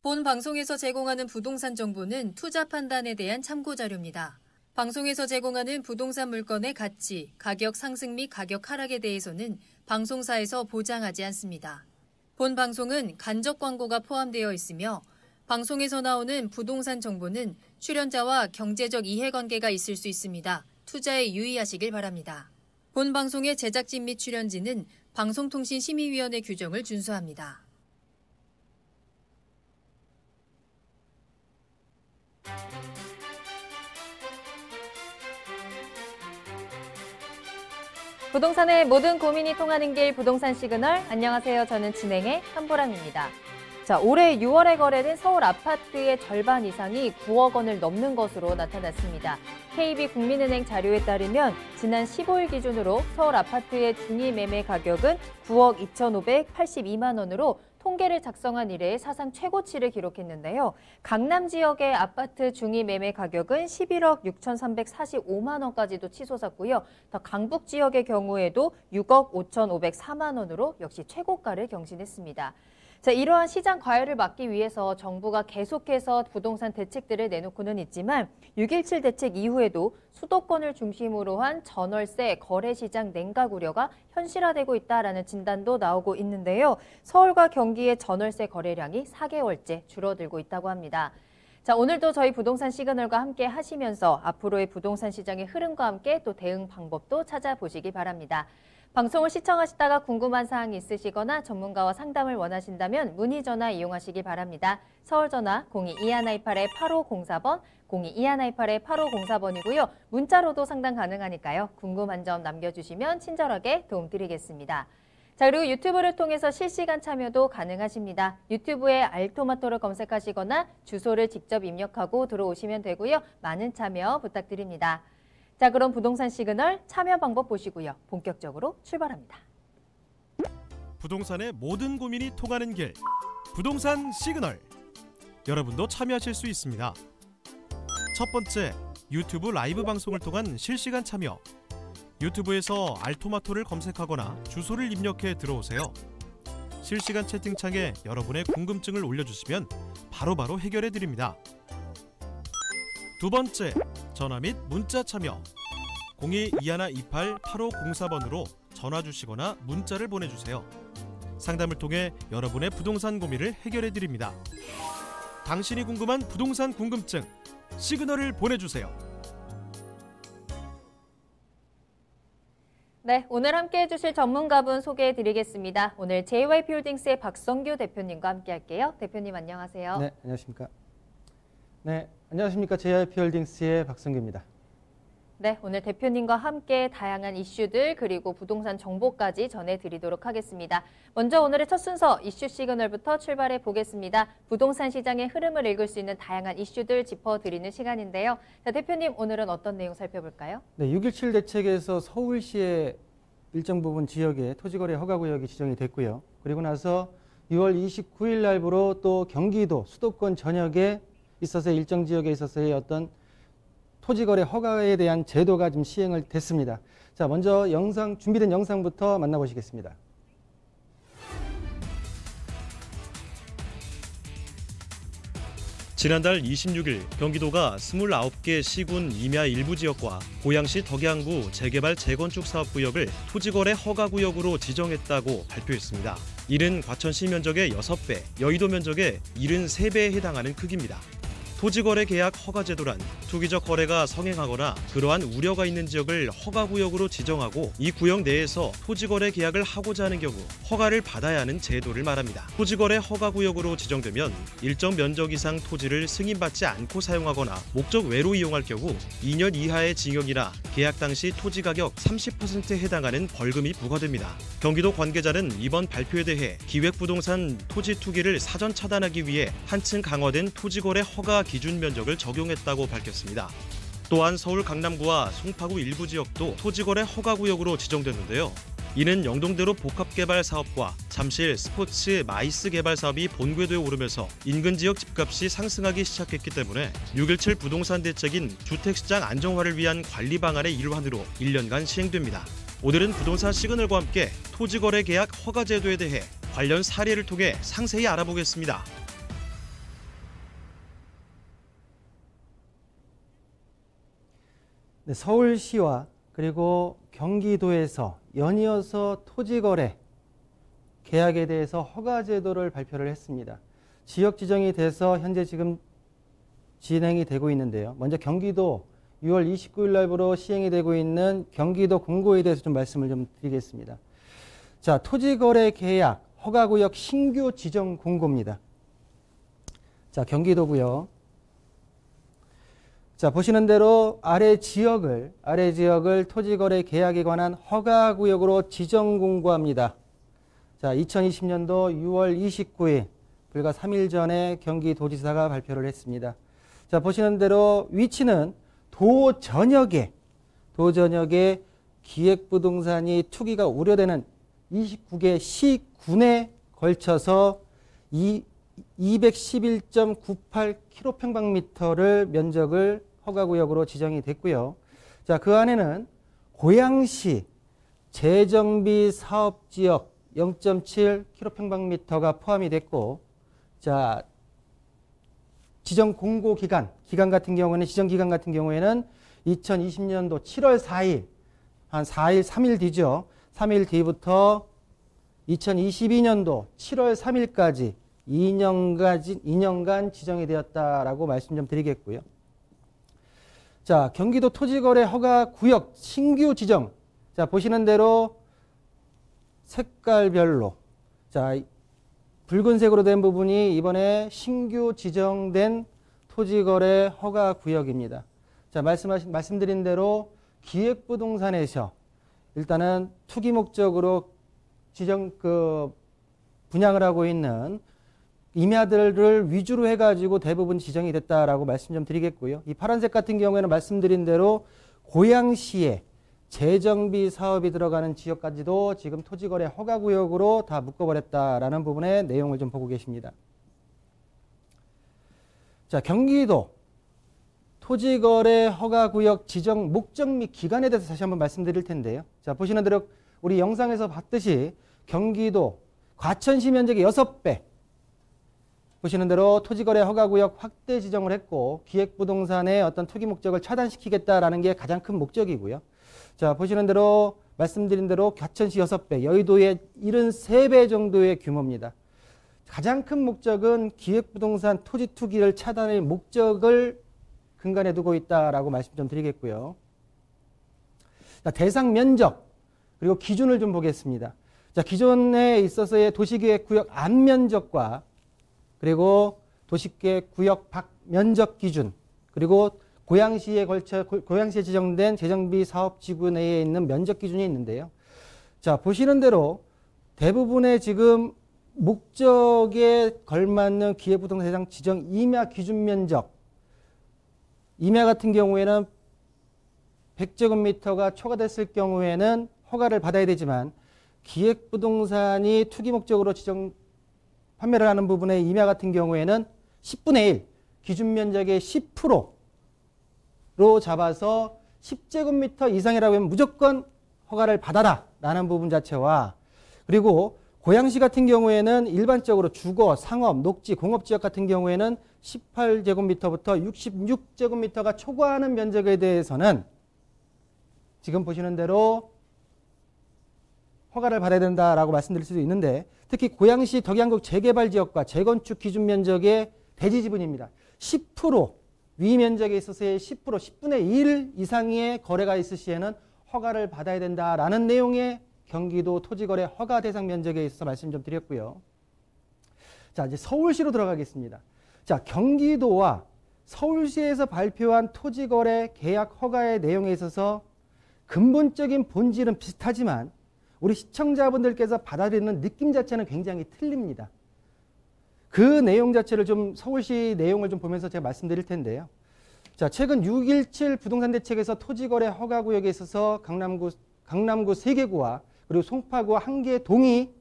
본 방송에서 제공하는 부동산 정보는 투자 판단에 대한 참고 자료입니다. 방송에서 제공하는 부동산 물건의 가치, 가격 상승 및 가격 하락에 대해서는 방송사에서 보장하지 않습니다. 본 방송은 간접 광고가 포함되어 있으며 방송에서 나오는 부동산 정보는 출연자와 경제적 이해관계가 있을 수 있습니다. 투자에 유의하시길 바랍니다. 본 방송의 제작진 및 출연진은 방송통신심의위원회 규정을 준수합니다. 부동산의 모든 고민이 통하는 길 부동산 시그널. 안녕하세요. 저는 진행의 한보람입니다. 자, 올해 6월에 거래된 서울 아파트의 절반 이상이 9억 원을 넘는 것으로 나타났습니다. KB국민은행 자료에 따르면 지난 15일 기준으로 서울 아파트의 중위 매매 가격은 9억 2,582만 원으로 통계를 작성한 이래 사상 최고치를 기록했는데요. 강남 지역의 아파트 중위 매매 가격은 11억 6,345만 원까지도 치솟았고요. 더 강북 지역의 경우에도 6억 5,504만 원으로 역시 최고가를 경신했습니다. 자, 이러한 시장 과열을 막기 위해서 정부가 계속해서 부동산 대책들을 내놓고는 있지만 6.17 대책 이후에도 수도권을 중심으로 한 전월세 거래시장 냉각 우려가 현실화되고 있다라는 진단도 나오고 있는데요. 서울과 경기의 전월세 거래량이 4개월째 줄어들고 있다고 합니다. 자, 오늘도 저희 부동산 시그널과 함께 하시면서 앞으로의 부동산 시장의 흐름과 함께 또 대응 방법도 찾아보시기 바랍니다. 방송을 시청하시다가 궁금한 사항이 있으시거나 전문가와 상담을 원하신다면 문의 전화 이용하시기 바랍니다. 서울 전화 02-2128-8504번, 02-2128-8504번이고요. 문자로도 상담 가능하니까요. 궁금한 점 남겨주시면 친절하게 도움드리겠습니다. 자, 그리고 유튜브를 통해서 실시간 참여도 가능하십니다. 유튜브에 알토마토를 검색하시거나 주소를 직접 입력하고 들어오시면 되고요. 많은 참여 부탁드립니다. 자, 그럼 부동산 시그널 참여 방법 보시고요. 본격적으로 출발합니다. 부동산의 모든 고민이 통하는 길, 부동산 시그널. 여러분도 참여하실 수 있습니다. 첫 번째, 유튜브 라이브 방송을 통한 실시간 참여. 유튜브에서 알토마토를 검색하거나 주소를 입력해 들어오세요. 실시간 채팅창에 여러분의 궁금증을 올려주시면 바로바로 해결해 드립니다. 두 번째, 전화 및 문자 참여. 02-2128-8504번으로 전화 주시거나 문자를 보내주세요. 상담을 통해 여러분의 부동산 고민을 해결해 드립니다. 당신이 궁금한 부동산 궁금증, 시그널을 보내주세요. 네, 오늘 함께 해주실 전문가분 소개해 드리겠습니다. 오늘 JYP홀딩스의 박성규 대표님과 함께 할게요. 대표님 안녕하세요. 네, 안녕하십니까. 네, 안녕하십니까. JYP홀딩스의 박성규입니다. 네, 오늘 대표님과 함께 다양한 이슈들 그리고 부동산 정보까지 전해드리도록 하겠습니다. 먼저 오늘의 첫 순서 이슈 시그널부터 출발해 보겠습니다. 부동산 시장의 흐름을 읽을 수 있는 다양한 이슈들 짚어드리는 시간인데요. 자, 대표님 오늘은 어떤 내용 살펴볼까요? 네, 6.17 대책에서 서울시의 일정 부분 지역에 토지거래 허가구역이 지정이 됐고요. 그리고 나서 6월 29일 날부로 또 경기도 수도권 전역에 있어서 일정 지역에 있어서의 어떤 토지거래 허가에 대한 제도가 지금 시행을 됐습니다. 자, 먼저 준비된 영상부터 만나보시겠습니다. 지난달 26일 경기도가 29개 시군 임야 일부 지역과 고양시 덕양구 재개발 재건축 사업구역을 토지거래 허가구역으로 지정했다고 발표했습니다. 이는 과천시 면적의 6배, 여의도 면적의 73배에 해당하는 크기입니다. 토지거래 계약 허가제도란 투기적 거래가 성행하거나 그러한 우려가 있는 지역을 허가구역으로 지정하고 이 구역 내에서 토지거래 계약을 하고자 하는 경우 허가를 받아야 하는 제도를 말합니다. 토지거래 허가구역으로 지정되면 일정 면적 이상 토지를 승인받지 않고 사용하거나 목적 외로 이용할 경우 2년 이하의 징역이나 계약 당시 토지 가격 30%에 해당하는 벌금이 부과됩니다. 경기도 관계자는 이번 발표에 대해 기획부동산 토지 투기를 사전 차단하기 위해 한층 강화된 토지거래 허가 기준 면적을 적용했다고 밝혔습니다. 또한 서울 강남구와 송파구 일부 지역도 토지거래 허가구역으로 지정됐는데요. 이는 영동대로 복합개발 사업과 잠실 스포츠 마이스 개발 사업이 본궤도에 오르면서 인근 지역 집값이 상승하기 시작했기 때문에 6.17 부동산 대책인 주택시장 안정화를 위한 관리 방안의 일환으로 1년간 시행됩니다. 오늘은 부동산 시그널과 함께 토지거래 계약 허가 제도에 대해 관련 사례를 통해 상세히 알아보겠습니다. 네, 서울시와 그리고 경기도에서 연이어서 토지거래 계약에 대해서 허가제도를 발표를 했습니다. 지역 지정이 돼서 현재 지금 진행이 되고 있는데요. 먼저 경기도 6월 29일 날부로 시행이 되고 있는 경기도 공고에 대해서 좀 말씀을 좀 드리겠습니다. 자, 토지거래 계약 허가구역 신규 지정 공고입니다. 자, 경기도고요. 자, 보시는 대로 아래 지역을 토지거래 계약에 관한 허가구역으로 지정 공고합니다. 자, 2020년도 6월 29일 불과 3일 전에 경기도지사가 발표를 했습니다. 자, 보시는 대로 위치는 도 전역에 기획부동산이 투기가 우려되는 29개 시군에 걸쳐서 211.98km평방미터를 면적을 허가구역으로 지정이 됐고요. 자, 그 안에는 고양시 재정비 사업지역 0.7km평방미터가 포함이 됐고, 자, 지정 공고 기간 같은 경우는 2020년도 7월 4일, 한 4일, 3일 뒤죠. 3일 뒤부터 2022년도 7월 3일까지 2년간 지정이 되었다라고 말씀 좀 드리겠고요. 자, 경기도 토지거래 허가구역 신규 지정. 자, 보시는 대로 색깔별로. 자, 붉은색으로 된 부분이 이번에 신규 지정된 토지거래 허가구역입니다. 자, 말씀드린 대로 기획부동산에서 일단은 투기 목적으로 분양을 하고 있는 임야들을 위주로 해가지고 대부분 지정이 됐다라고 말씀 좀 드리겠고요. 이 파란색 같은 경우에는 말씀드린 대로 고양시에 재정비 사업이 들어가는 지역까지도 지금 토지거래 허가구역으로 다 묶어버렸다라는 부분의 내용을 좀 보고 계십니다. 자, 경기도 토지거래 허가구역 지정 목적 및 기간에 대해서 다시 한번 말씀드릴 텐데요. 자, 보시는 대로 우리 영상에서 봤듯이 경기도 과천시 면적의 6배, 보시는 대로 토지거래 허가구역 확대 지정을 했고 기획부동산의 어떤 투기 목적을 차단시키겠다라는 게 가장 큰 목적이고요. 자, 보시는 대로 말씀드린 대로 과천시 6배, 여의도의 73배 정도의 규모입니다. 가장 큰 목적은 기획부동산 토지 투기를 차단할 목적을 근간에 두고 있다라고 말씀 좀 드리겠고요. 자, 대상 면적 그리고 기준을 좀 보겠습니다. 자, 기존에 있어서의 도시계획구역 안면적과 그리고 도시계획구역 밖 면적 기준, 그리고 고양시에 지정된 재정비 사업지구 내에 있는 면적 기준이 있는데요. 자, 보시는 대로 대부분의 지금 목적에 걸맞는 기획부동산 대상 지정 임야 기준 면적, 임야 같은 경우에는 100제곱미터가 초과됐을 경우에는 허가를 받아야 되지만 기획부동산이 투기 목적으로 판매를 하는 부분의 임야 같은 경우에는 10분의 1, 기준 면적의 10%로 잡아서 10제곱미터 이상이라고 하면 무조건 허가를 받아라 라는 부분 자체와, 그리고 고양시 같은 경우에는 일반적으로 주거, 상업, 녹지, 공업지역 같은 경우에는 18제곱미터부터 66제곱미터가 초과하는 면적에 대해서는 지금 보시는 대로 허가를 받아야 된다라고 말씀드릴 수도 있는데, 특히 고양시 덕양구 재개발 지역과 재건축 기준 면적의 대지 지분입니다. 10% 위 면적에 있어서의 10%, 10분의 1 이상의 거래가 있을 시에는 허가를 받아야 된다라는 내용의 경기도 토지거래 허가 대상 면적에 있어서 말씀 좀 드렸고요. 자, 이제 서울시로 들어가겠습니다. 자, 경기도와 서울시에서 발표한 토지거래 계약 허가의 내용에 있어서 근본적인 본질은 비슷하지만 우리 시청자분들께서 받아들이는 느낌 자체는 굉장히 틀립니다. 그 내용 자체를 좀 서울시 내용을 좀 보면서 제가 말씀드릴 텐데요. 자, 최근 6.17 부동산 대책에서 토지거래 허가구역에 있어서 강남구 3개구와 그리고 송파구 1개 동이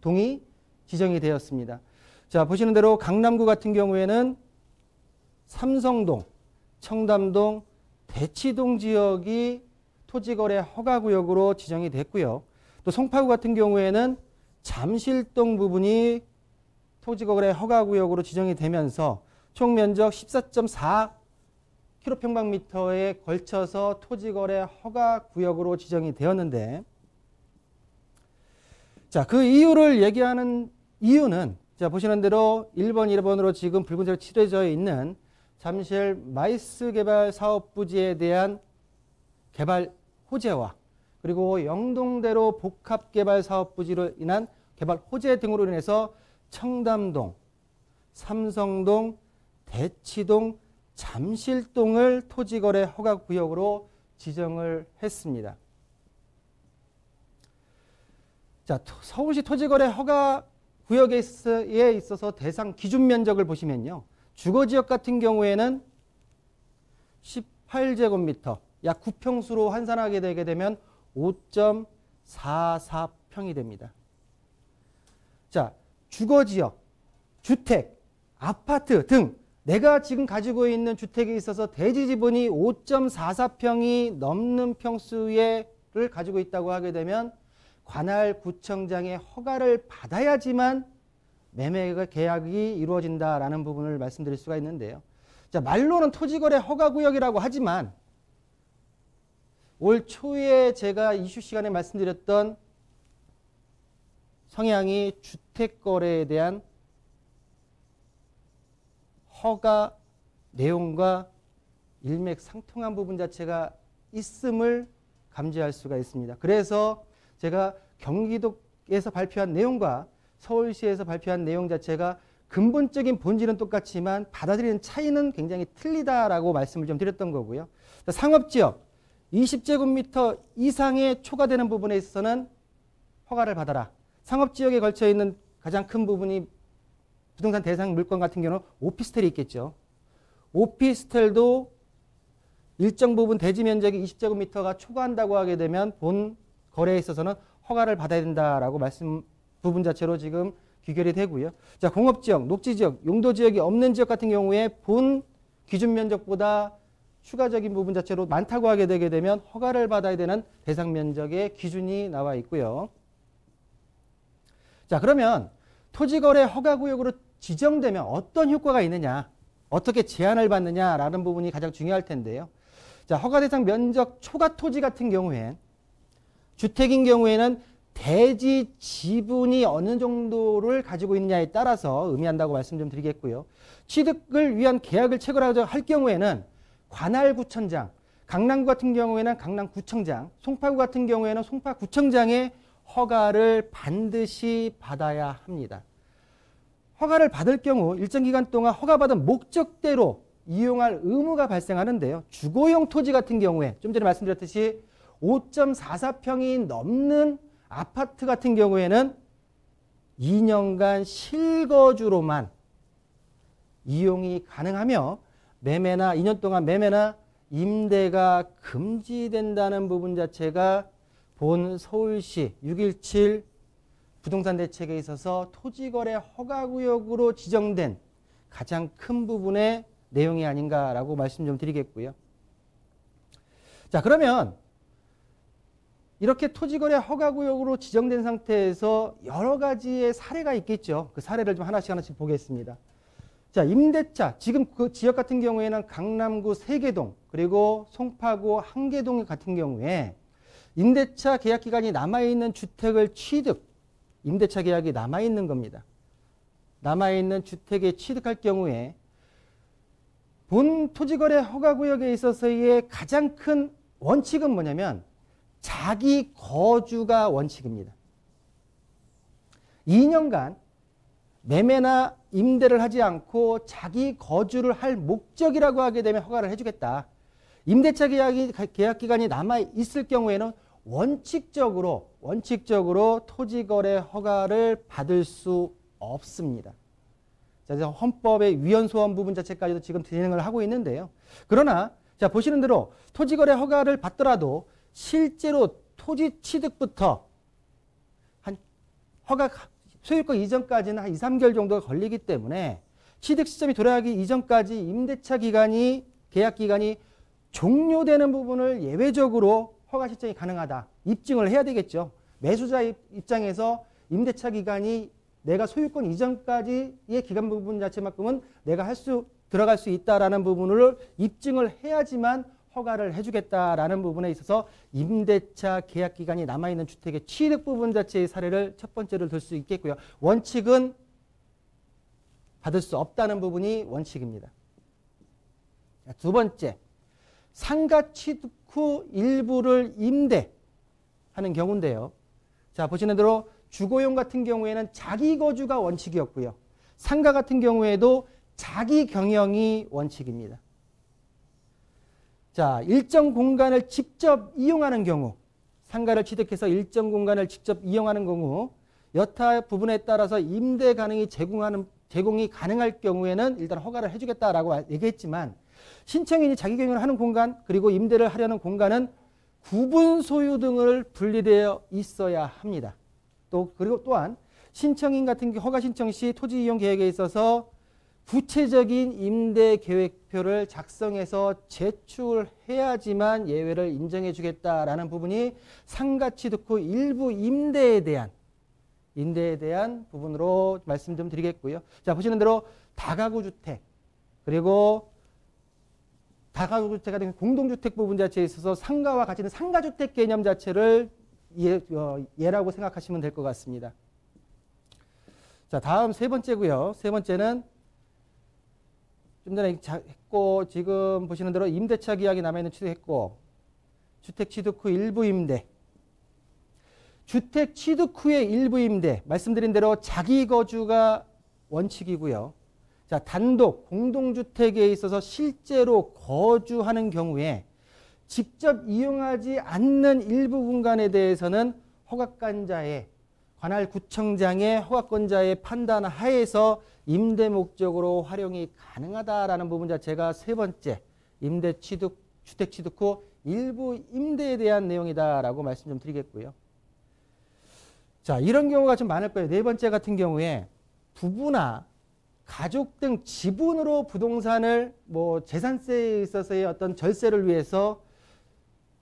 지정이 되었습니다. 자, 보시는 대로 강남구 같은 경우에는 삼성동, 청담동, 대치동 지역이 토지거래 허가구역으로 지정이 됐고요. 또 송파구 같은 경우에는 잠실동 부분이 토지거래 허가구역으로 지정이 되면서 총 면적 10km/에 걸쳐서 토지거래 허가구역으로 지정이 되었는데, 자, 그 이유를 얘기하는 이유는, 자, 보시는 대로 1번, 2번으로 지금 붉은색으로 칠해져 있는 잠실 마이스 개발 사업 부지에 대한 개발 호재와, 그리고 영동대로 복합 개발 사업 부지로 인한 개발 호재 등으로 인해서 청담동, 삼성동, 대치동, 잠실동을 토지거래 허가구역으로 지정을 했습니다. 자, 서울시 토지거래 허가구역에 있어서 대상 기준 면적을 보시면요, 주거지역 같은 경우에는 18제곱미터, 약 9평수로 환산하게 되게 되면 5.44평이 됩니다. 자, 주거지역, 주택, 아파트 등 내가 지금 가지고 있는 주택에 있어서 대지 지분이 5.44평이 넘는 평수를 가지고 있다고 하게 되면 관할 구청장의 허가를 받아야지만 매매 계약이 이루어진다라는 부분을 말씀드릴 수가 있는데요. 자, 말로는 토지거래 허가구역이라고 하지만 올 초에 제가 이슈 시간에 말씀드렸던 성향이 주택거래에 대한 허가 내용과 일맥상통한 부분 자체가 있음을 감지할 수가 있습니다. 그래서 제가 경기도에서 발표한 내용과 서울시에서 발표한 내용 자체가 근본적인 본질은 똑같지만 받아들이는 차이는 굉장히 틀리다라고 말씀을 좀 드렸던 거고요. 상업지역 20제곱미터 이상의 초과되는 부분에 있어서는 허가를 받아라. 상업지역에 걸쳐 있는 가장 큰 부분이 부동산 대상 물건 같은 경우는 오피스텔이 있겠죠. 오피스텔도 일정 부분 대지 면적이 20제곱미터가 초과한다고 하게 되면 본 거래에 있어서는 허가를 받아야 된다라고 말씀 부분 자체로 지금 귀결이 되고요. 자, 공업지역, 녹지지역, 용도지역이 없는 지역 같은 경우에 본 기준 면적보다 추가적인 부분 자체로 많다고 하게 되게 되면 허가를 받아야 되는 대상 면적의 기준이 나와 있고요. 자, 그러면 토지거래 허가구역으로 지정되면 어떤 효과가 있느냐, 어떻게 제한을 받느냐라는 부분이 가장 중요할 텐데요. 자, 허가 대상 면적 초과 토지 같은 경우엔 주택인 경우에는 대지 지분이 어느 정도를 가지고 있느냐에 따라서 의미한다고 말씀 좀 드리겠고요. 취득을 위한 계약을 체결할 경우에는 관할구청장, 강남구 같은 경우에는 강남구청장, 송파구 같은 경우에는 송파구청장의 허가를 반드시 받아야 합니다. 허가를 받을 경우 일정 기간 동안 허가받은 목적대로 이용할 의무가 발생하는데요. 주거용 토지 같은 경우에 좀 전에 말씀드렸듯이 5.44평이 넘는 아파트 같은 경우에는 2년간 실거주로만 이용이 가능하며 매매나 2년 동안 매매나 임대가 금지된다는 부분 자체가 본 서울시 6.17 부동산 대책에 있어서 토지거래 허가구역으로 지정된 가장 큰 부분의 내용이 아닌가라고 말씀 좀 드리겠고요. 자, 그러면 이렇게 토지거래 허가구역으로 지정된 상태에서 여러 가지의 사례가 있겠죠. 그 사례를 좀 하나씩 보겠습니다. 자, 임대차, 지금 그 지역 같은 경우에는 강남구 세개동 그리고 송파구 한개동 같은 경우에 임대차 계약 기간이 남아있는 주택을 취득, 임대차 계약이 남아있는 겁니다. 남아있는 주택에 취득할 경우에 본 토지거래 허가구역에 있어서의 가장 큰 원칙은 뭐냐면 자기 거주가 원칙입니다. 2년간 매매나 임대를 하지 않고 자기 거주를 할 목적이라고 하게 되면 허가를 해주겠다. 임대차 계약 기간이 남아 있을 경우에는 원칙적으로 토지거래 허가를 받을 수 없습니다. 자, 헌법의 위헌소원 부분 자체까지도 지금 진행을 하고 있는데요. 그러나 자, 보시는 대로 토지거래 허가를 받더라도 실제로 토지 취득부터 한 허가 소유권 이전까지는 한 2, 3개월 정도가 걸리기 때문에 취득 시점이 돌아가기 이전까지 임대차 기간이 계약 기간이 종료되는 부분을 예외적으로 허가 신청이 가능하다. 입증을 해야 되겠죠. 매수자 입장에서 임대차 기간이 내가 소유권 이전까지의 기간 부분 자체만큼은 내가 할 수 들어갈 수 있다라는 부분을 입증을 해야지만 허가를 해주겠다라는 부분에 있어서 임대차 계약 기간이 남아있는 주택의 취득 부분 자체의 사례를 첫 번째로 들 수 있겠고요. 원칙은 받을 수 없다는 부분이 원칙입니다. 두 번째, 상가 취득 후 일부를 임대하는 경우인데요. 자, 보시는 대로 주거용 같은 경우에는 자기 거주가 원칙이었고요. 상가 같은 경우에도 자기 경영이 원칙입니다. 자, 일정 공간을 직접 이용하는 경우, 상가를 취득해서 일정 공간을 직접 이용하는 경우, 여타 부분에 따라서 임대 가능이 제공이 가능할 경우에는 일단 허가를 해주겠다라고 얘기했지만, 신청인이 자기 경영을 하는 공간 그리고 임대를 하려는 공간은 구분 소유 등을 분리되어 있어야 합니다. 그리고 또한 신청인 같은 경우 허가 신청 시 토지 이용 계획에 있어서 구체적인 임대 계획표를 작성해서 제출해야지만 예외를 인정해 주겠다라는 부분이 상가 취득 후 일부 임대에 대한 부분으로 말씀 좀 드리겠고요. 자, 보시는 대로 다가구 주택 그리고 다가구 주택 같은 공동주택 부분 자체에 있어서 상가와 같이 있는 상가주택 개념 자체를 예라고 생각하시면 될 것 같습니다. 자, 다음 세 번째고요. 세 번째는 좀 전에 했고 지금 보시는 대로 임대차 계약이 남아있는 취득했고 주택 취득 후 일부 임대 주택 취득 후의 일부 임대 말씀드린 대로 자기 거주가 원칙이고요. 자, 단독 공동주택에 있어서 실제로 거주하는 경우에 직접 이용하지 않는 일부 공간에 대해서는 허가권자의 관할 구청장의 허가권자의 판단 하에서 임대 목적으로 활용이 가능하다라는 부분 자체가 세 번째 임대 취득 주택 취득 후 일부 임대에 대한 내용이다라고 말씀 좀 드리겠고요. 자, 이런 경우가 좀 많을 거예요. 네 번째 같은 경우에 부부나 가족 등 지분으로 부동산을 재산세에 있어서의 어떤 절세를 위해서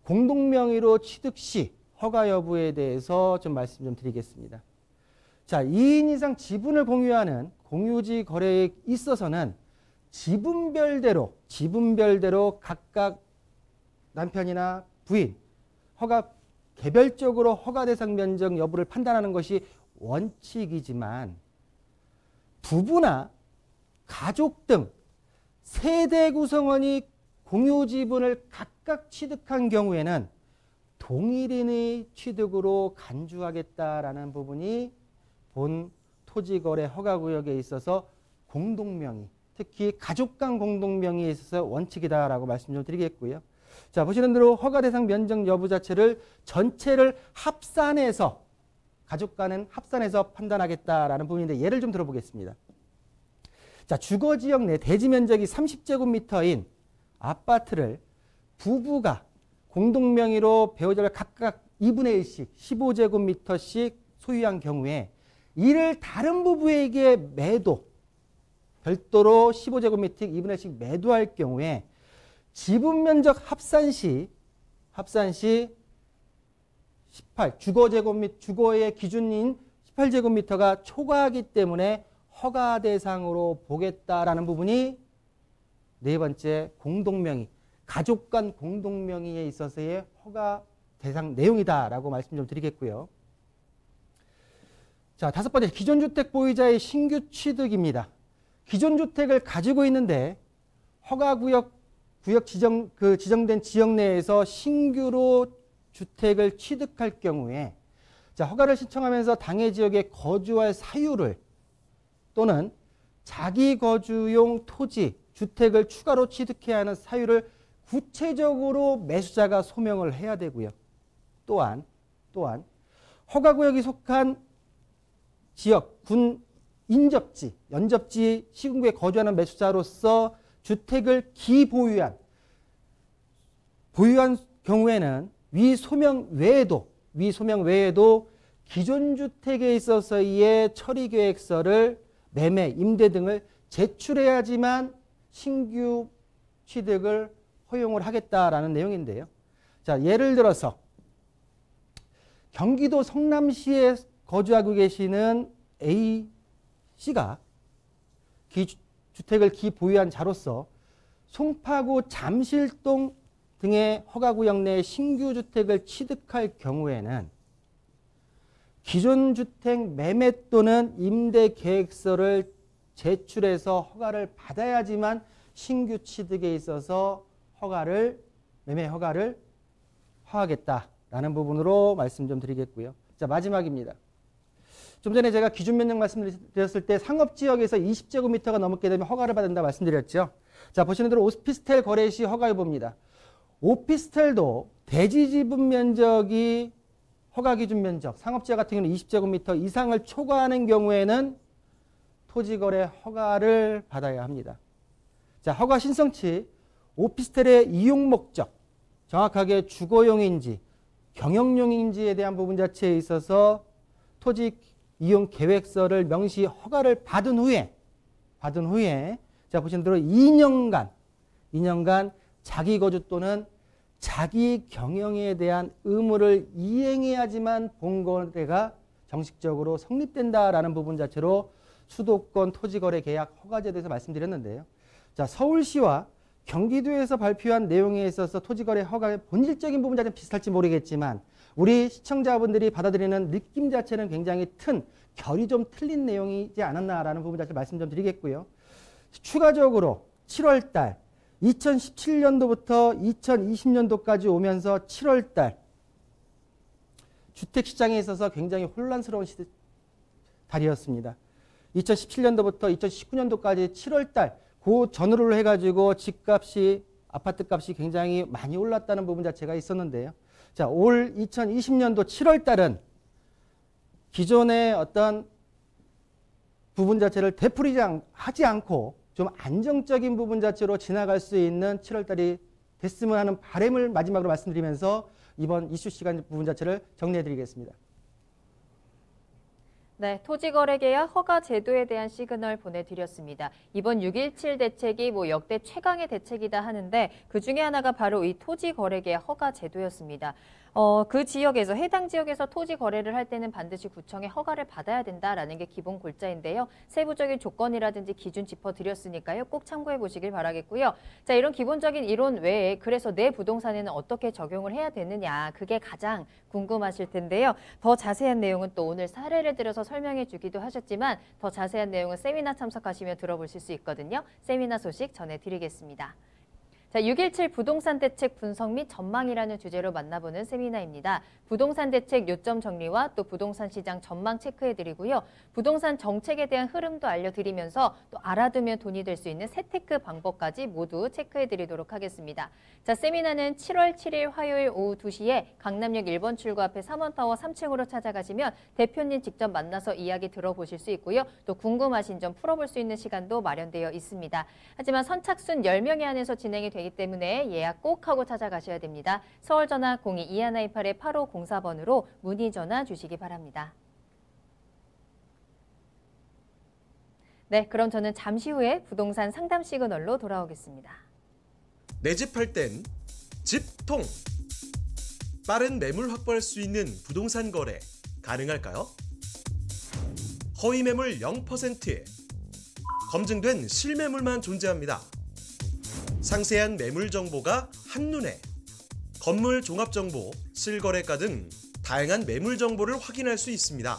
공동명의로 취득 시 허가 여부에 대해서 좀 말씀 좀 드리겠습니다. 자, 2인 이상 지분을 공유하는 공유지 거래에 있어서는 지분별대로 각각 남편이나 부인 개별적으로 허가 대상 면적 여부를 판단하는 것이 원칙이지만 부부나 가족 등 세대 구성원이 공유 지분을 각각 취득한 경우에는 동일인의 취득으로 간주하겠다라는 부분이 본 토지거래 허가구역에 있어서 공동명의, 특히 가족 간 공동명의에 있어서 원칙이다라고 말씀 좀 드리겠고요. 자, 보시는 대로 허가 대상 면적 여부 자체를 전체를 합산해서 가족 간은 합산해서 판단하겠다라는 부분인데 예를 좀 들어보겠습니다. 자, 주거지역 내 대지 면적이 30제곱미터인 아파트를 부부가 공동명의로 배우자가 각각 2분의 1씩 15제곱미터씩 소유한 경우에 이를 다른 부부에게 별도로 15제곱미터 2분의 1씩 매도할 경우에 지분 면적 합산 시 18 주거의 기준인 18제곱미터가 초과하기 때문에 허가 대상으로 보겠다라는 부분이 네 번째 공동명의, 가족 간 공동명의에 있어서의 허가 대상 내용이다라고 말씀 좀 드리겠고요. 자, 다섯 번째 기존 주택 보유자의 신규 취득입니다. 기존 주택을 가지고 있는데 허가구역 지정된 지역 내에서 신규로 주택을 취득할 경우에 자, 허가를 신청하면서 당해 지역에 거주할 사유를 또는 자기 거주용 토지, 주택을 추가로 취득해야 하는 사유를 구체적으로 매수자가 소명을 해야 되고요. 또한 허가구역이 속한 지역, 군 인접지, 연접지 시군구에 거주하는 매수자로서 주택을 기보유한 경우에는 위 소명 외에도 기존 주택에 있어서의 처리 계획서를 매매, 임대 등을 제출해야지만 신규 취득을 허용을 하겠다라는 내용인데요. 자, 예를 들어서 경기도 성남시에 거주하고 계시는 A씨가 주택을 기보유한 자로서 송파구 잠실동 등의 허가구역 내 신규 주택을 취득할 경우에는 기존 주택 매매 또는 임대 계획서를 제출해서 허가를 받아야지만 신규 취득에 있어서 매매 허가를 허하겠다라는 부분으로 말씀 좀 드리겠고요. 자, 마지막입니다. 좀 전에 제가 기준 면적 말씀드렸을 때 상업지역에서 20제곱미터가 넘게 되면 허가를 받는다 말씀드렸죠. 자, 보시는 대로 오피스텔 거래 시 허가해봅니다. 오피스텔도 대지 지분 면적이 허가 기준 면적, 상업지역 같은 경우는 20제곱미터 이상을 초과하는 경우에는 토지거래 허가를 받아야 합니다. 자, 허가 신청치, 오피스텔의 이용 목적, 정확하게 주거용인지, 경영용인지에 대한 부분 자체에 있어서 토지 이용 계획서를 명시 허가를 받은 후에, 자, 보시는 대로 2년간 자기 거주 또는 자기 경영에 대한 의무를 이행해야지만 본거래가 정식적으로 성립된다라는 부분 자체로 수도권 토지거래 계약 허가제에 대해서 말씀드렸는데요. 자, 서울시와 경기도에서 발표한 내용에 있어서 토지거래 허가의 본질적인 부분 자체는 비슷할지 모르겠지만 우리 시청자분들이 받아들이는 느낌 자체는 굉장히 결이 좀 틀린 내용이지 않았나라는 부분 자체를 말씀 좀 드리겠고요. 추가적으로 7월달 2017년도부터 2020년도까지 오면서 7월달 주택시장에 있어서 굉장히 혼란스러운 달이었습니다. 2017년도부터 2019년도까지 7월달 그 전후로 해가지고 집값이 아파트값이 굉장히 많이 올랐다는 부분 자체가 있었는데요. 자, 올 2020년도 7월달은 기존의 어떤 부분 자체를 되풀이하지 않고 좀 안정적인 부분 자체로 지나갈 수 있는 7월달이 됐으면 하는 바람을 마지막으로 말씀드리면서 이번 이슈 시간 부분 자체를 정리해드리겠습니다. 네, 토지거래계약 허가 제도에 대한 시그널 보내드렸습니다. 이번 6.17 대책이 역대 최강의 대책이다 하는데 그중에 하나가 바로 이 토지거래계약 허가 제도였습니다. 그 지역에서 해당 지역에서 토지 거래를 할 때는 반드시 구청의 허가를 받아야 된다라는 게 기본 골자인데요. 세부적인 조건이라든지 기준 짚어드렸으니까요. 꼭 참고해 보시길 바라겠고요. 자, 이런 기본적인 이론 외에 그래서 내 부동산에는 어떻게 적용을 해야 되느냐 그게 가장 궁금하실 텐데요. 더 자세한 내용은 또 오늘 사례를 들어서 설명해 주기도 하셨지만 더 자세한 내용은 세미나 참석하시면 들어보실 수 있거든요. 세미나 소식 전해드리겠습니다. 자, 6.17 부동산 대책 분석 및 전망이라는 주제로 만나보는 세미나입니다. 부동산 대책 요점 정리와 또 부동산 시장 전망 체크해드리고요. 부동산 정책에 대한 흐름도 알려드리면서 또 알아두면 돈이 될 수 있는 세테크 방법까지 모두 체크해드리도록 하겠습니다. 자, 세미나는 7월 7일 화요일 오후 2시에 강남역 1번 출구 앞에 3원타워 3층으로 찾아가시면 대표님 직접 만나서 이야기 들어보실 수 있고요. 또 궁금하신 점 풀어볼 수 있는 시간도 마련되어 있습니다. 하지만 선착순 10명에 한해서 진행이 되기 때문에 예약 꼭 하고 찾아가셔야 됩니다. 서울 전화 02-2128-8504번으로 문의 전화 주시기 바랍니다. 네, 그럼 저는 잠시 후에 부동산 상담 시그널로 돌아오겠습니다. 내 집 할 땐 집통! 빠른 매물 확보할 수 있는 부동산 거래 가능할까요? 허위 매물 0%에 검증된 실매물만 존재합니다. 상세한 매물 정보가 한눈에 건물 종합 정보, 실거래가 등 다양한 매물 정보를 확인할 수 있습니다.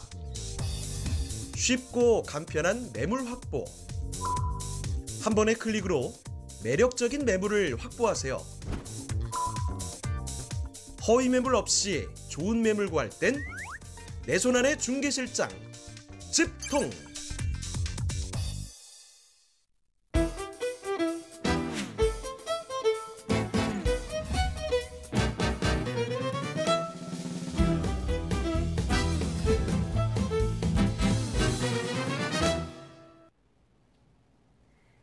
쉽고 간편한 매물 확보. 한 번의 클릭으로 매력적인 매물을 확보하세요. 허위 매물 없이 좋은 매물 구할 땐 내 손 안의 중개실장 집통.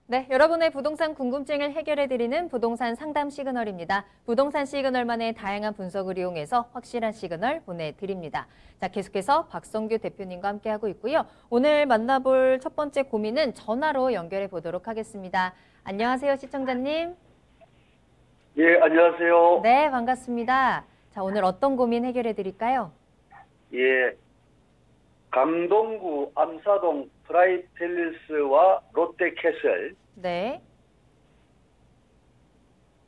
네, 여러분의 부동산 궁금증을 해결해드리는 부동산 상담 시그널입니다. 부동산 시그널만의 다양한 분석을 이용해서 확실한 시그널 보내드립니다. 자, 계속해서 박성규 대표님과 함께하고 있고요. 오늘 만나볼 첫 번째 고민은 전화로 연결해 보도록 하겠습니다. 안녕하세요, 시청자님. 예, 안녕하세요. 네, 반갑습니다. 자, 오늘 어떤 고민 해결해 드릴까요? 예, 강동구 암사동 프라이팰리스와 롯데캐슬, 네.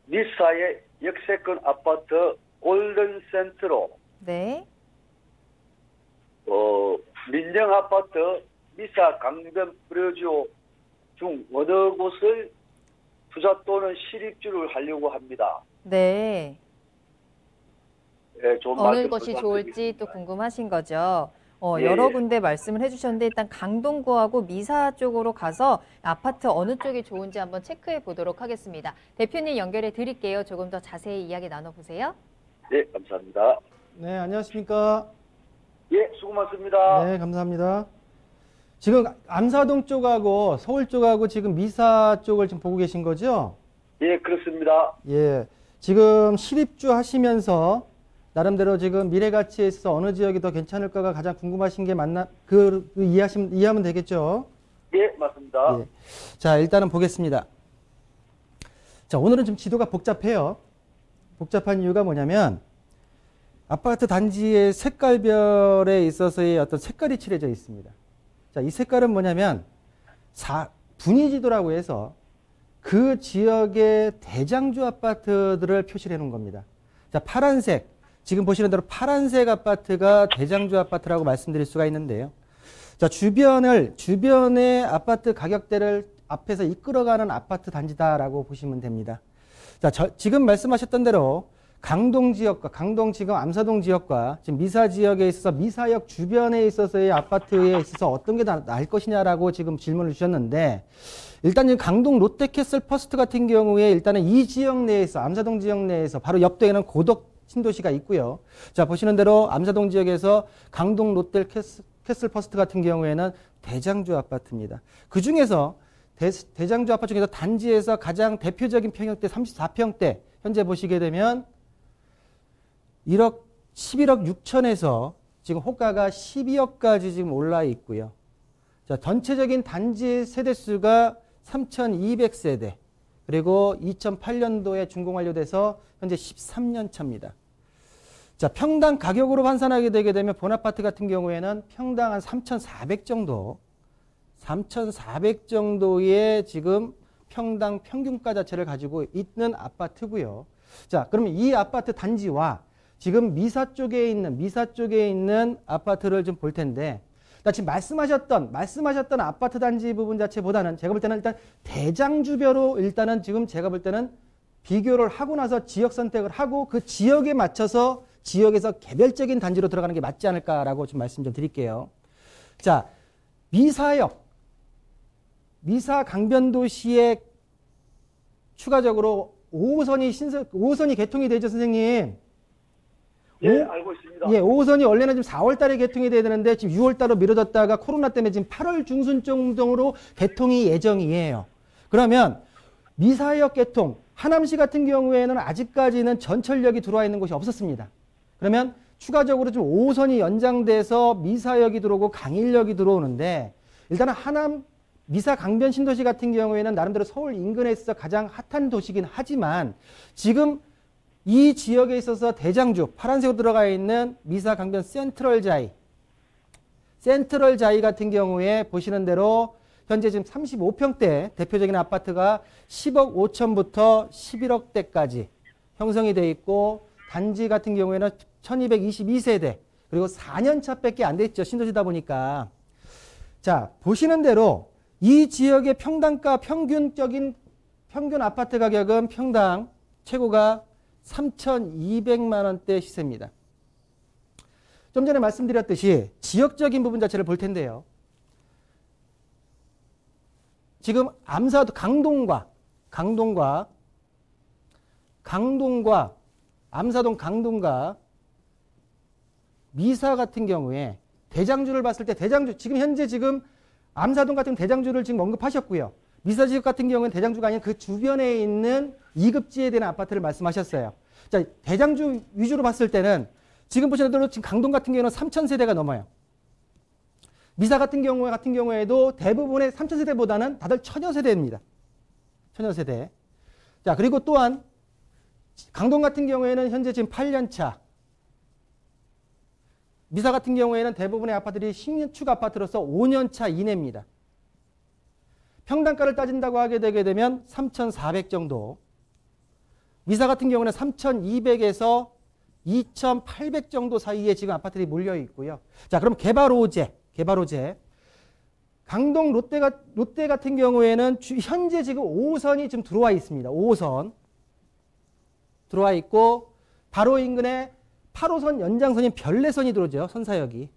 미사의 역세권 아파트 골든센트로, 네. 민정 아파트 미사 강변 프로지오 중 어느 곳을 투자 또는 실입주를 하려고 합니다. 네. 예, 좋은 어느 말씀 것이 좋을지 부탁드리겠습니다. 또 궁금하신 거죠. 예, 여러 예. 군데 말씀을 해주셨는데 일단 강동구하고 미사 쪽으로 가서 아파트 어느 쪽이 좋은지 한번 체크해 보도록 하겠습니다. 대표님 연결해 드릴게요. 조금 더 자세히 이야기 나눠보세요. 네, 감사합니다. 네, 안녕하십니까? 예, 수고 많습니다. 네, 감사합니다. 지금 암사동 쪽하고 서울 쪽하고 지금 미사 쪽을 지금 보고 계신 거죠? 예, 그렇습니다. 예. 지금 실입주 하시면서 나름대로 지금 미래 가치에 있어서 어느 지역이 더 괜찮을까가 가장 궁금하신 게 맞나? 이해하면 되겠죠? 예, 맞습니다. 예. 자, 일단은 보겠습니다. 자, 오늘은 좀 지도가 복잡해요. 복잡한 이유가 뭐냐면 아파트 단지의 색깔별에 있어서의 어떤 색깔이 칠해져 있습니다. 자, 이 색깔은 뭐냐면 분위지도라고 해서 그 지역의 대장주 아파트들을 표시를 해놓은 겁니다. 자, 파란색, 지금 보시는 대로 파란색 아파트가 대장주 아파트라고 말씀드릴 수가 있는데요. 자, 주변의 아파트 가격대를 앞에서 이끌어가는 아파트 단지다라고 보시면 됩니다. 자, 지금 말씀하셨던 대로 강동 지역과 지금 암사동 지역과 지금 미사 지역에 있어서 미사역 주변에 있어서의 아파트에 있어서 어떤 게 나을 것이냐라고 지금 질문을 주셨는데, 일단 이 강동 롯데캐슬 퍼스트 같은 경우에 일단은 이 지역 내에서 암사동 지역 내에서 바로 옆동에는 고덕 신도시가 있고요. 자, 보시는 대로 암사동 지역에서 강동 롯데캐슬 퍼스트 같은 경우에는 대장주 아파트입니다. 그 중에서 대장주 아파트 중에서 단지에서 가장 대표적인 평형대 34평대 현재 보시게 되면 11억 6천에서 지금 호가가 12억까지 지금 올라 있고요. 자, 전체적인 단지 세대수가 3,200세대. 그리고 2008년도에 준공완료돼서 현재 13년 차입니다. 자, 평당 가격으로 환산하게 되게 되면 본아파트 같은 경우에는 평당 한 3,400 정도, 3,400 정도의 지금 평당 평균가 자체를 가지고 있는 아파트고요. 자, 그러면 이 아파트 단지와 지금 미사 쪽에 있는 아파트를 좀 볼 텐데, 지금 말씀하셨던 아파트 단지 부분 자체보다는 제가 볼 때는 일단 대장주별로 일단은 지금 제가 볼 때는 비교를 하고 나서 지역 선택을 하고 그 지역에 맞춰서 지역에서 개별적인 단지로 들어가는 게 맞지 않을까라고 좀 말씀 좀 드릴게요. 자, 미사 강변도시에 추가적으로 5호선이 개통이 되죠, 선생님. 예, 알고 있습니다. 예, 5호선이 원래는 지금 4월 달에 개통이 돼야 되는데 지금 6월 달로 미뤄졌다가 코로나 때문에 지금 8월 중순 정도로 개통이 예정이에요. 그러면 미사역 개통, 하남시 같은 경우에는 아직까지는 전철역이 들어와 있는 곳이 없었습니다. 그러면 추가적으로 좀 5호선이 연장돼서 미사역이 들어오고 강일역이 들어오는데, 일단은 미사 강변 신도시 같은 경우에는 나름대로 서울 인근에 있어서 가장 핫한 도시긴 하지만 지금 이 지역에 있어서 대장주, 파란색으로 들어가 있는 미사 강변 센트럴자이 같은 경우에 보시는 대로 현재 지금 35평대 대표적인 아파트가 10억 5천부터 11억대까지 형성이 돼 있고, 단지 같은 경우에는 1222세대, 그리고 4년차 밖에 안 돼 있죠. 신도시다 보니까. 자, 보시는 대로 이 지역의 평균 아파트 가격은 평당 최고가 3,200만 원대 시세입니다. 좀 전에 말씀드렸듯이 지역적인 부분 자체를 볼 텐데요. 지금 강동과 암사동 강동과 미사 같은 경우에 대장주를 봤을 때 지금 현재 암사동 같은 대장주를 지금 언급하셨고요. 미사 지역 같은 경우는 대장주가 아닌 그 주변에 있는 2급지에 대한 아파트를 말씀하셨어요. 자, 대장주 위주로 봤을 때는 지금 보시는 대로 지금 강동 같은 경우는 3,000세대가 넘어요. 미사 같은 경우에도 대부분의 3,000세대보다는 다들 1,000여 세대입니다. 1,000여 세대. 자, 그리고 또한 강동 같은 경우에는 현재 지금 8년 차. 미사 같은 경우에는 대부분의 아파트들이 신축 아파트로서 5년 차 이내입니다. 평당가를 따진다고 하게 되게 되면 3,400 정도. 미사 같은 경우는 3,200에서 2,800 정도 사이에 지금 아파트들이 몰려 있고요. 자, 그럼 개발호재. 강동 롯데 같은 경우에는 현재 지금 5호선이 지금 들어와 있습니다. 5호선 들어와 있고 바로 인근에 8호선 연장선인 별내선이 들어오죠. 선사역이.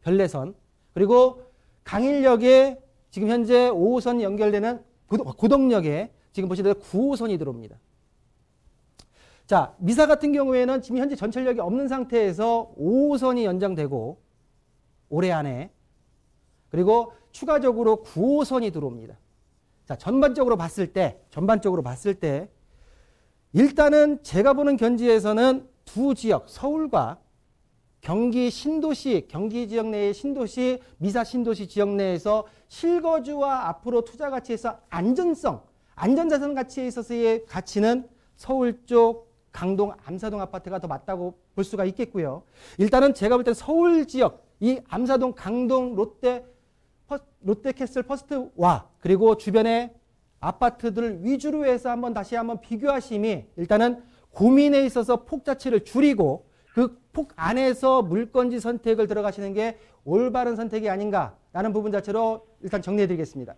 별내선. 그리고 강일역에 지금 현재 5호선이 연결되는 고덕역에 지금 보시는 대로 9호선이 들어옵니다. 자, 미사 같은 경우에는 지금 현재 전철역이 없는 상태에서 5호선이 연장되고 올해 안에 그리고 추가적으로 9호선이 들어옵니다. 자, 전반적으로 봤을 때 일단은 제가 보는 견지에서는 두 지역, 서울과 경기 신도시, 경기 지역 내의 신도시, 미사 신도시 지역 내에서 실거주와 앞으로 투자 가치에서 안전자산 가치에 있어서의 가치는 서울 쪽 강동 암사동 아파트가 더 맞다고 볼 수가 있겠고요. 일단은 제가 볼 때 서울 지역, 이 암사동, 강동, 롯데캐슬 퍼스트와 그리고 주변의 아파트들을 위주로 해서 다시 한번 비교하심이 일단은 고민에 있어서 폭 자체를 줄이고 그 폭 안에서 물건지 선택을 들어가시는 게 올바른 선택이 아닌가라는 부분 자체로 일단 정리해 드리겠습니다.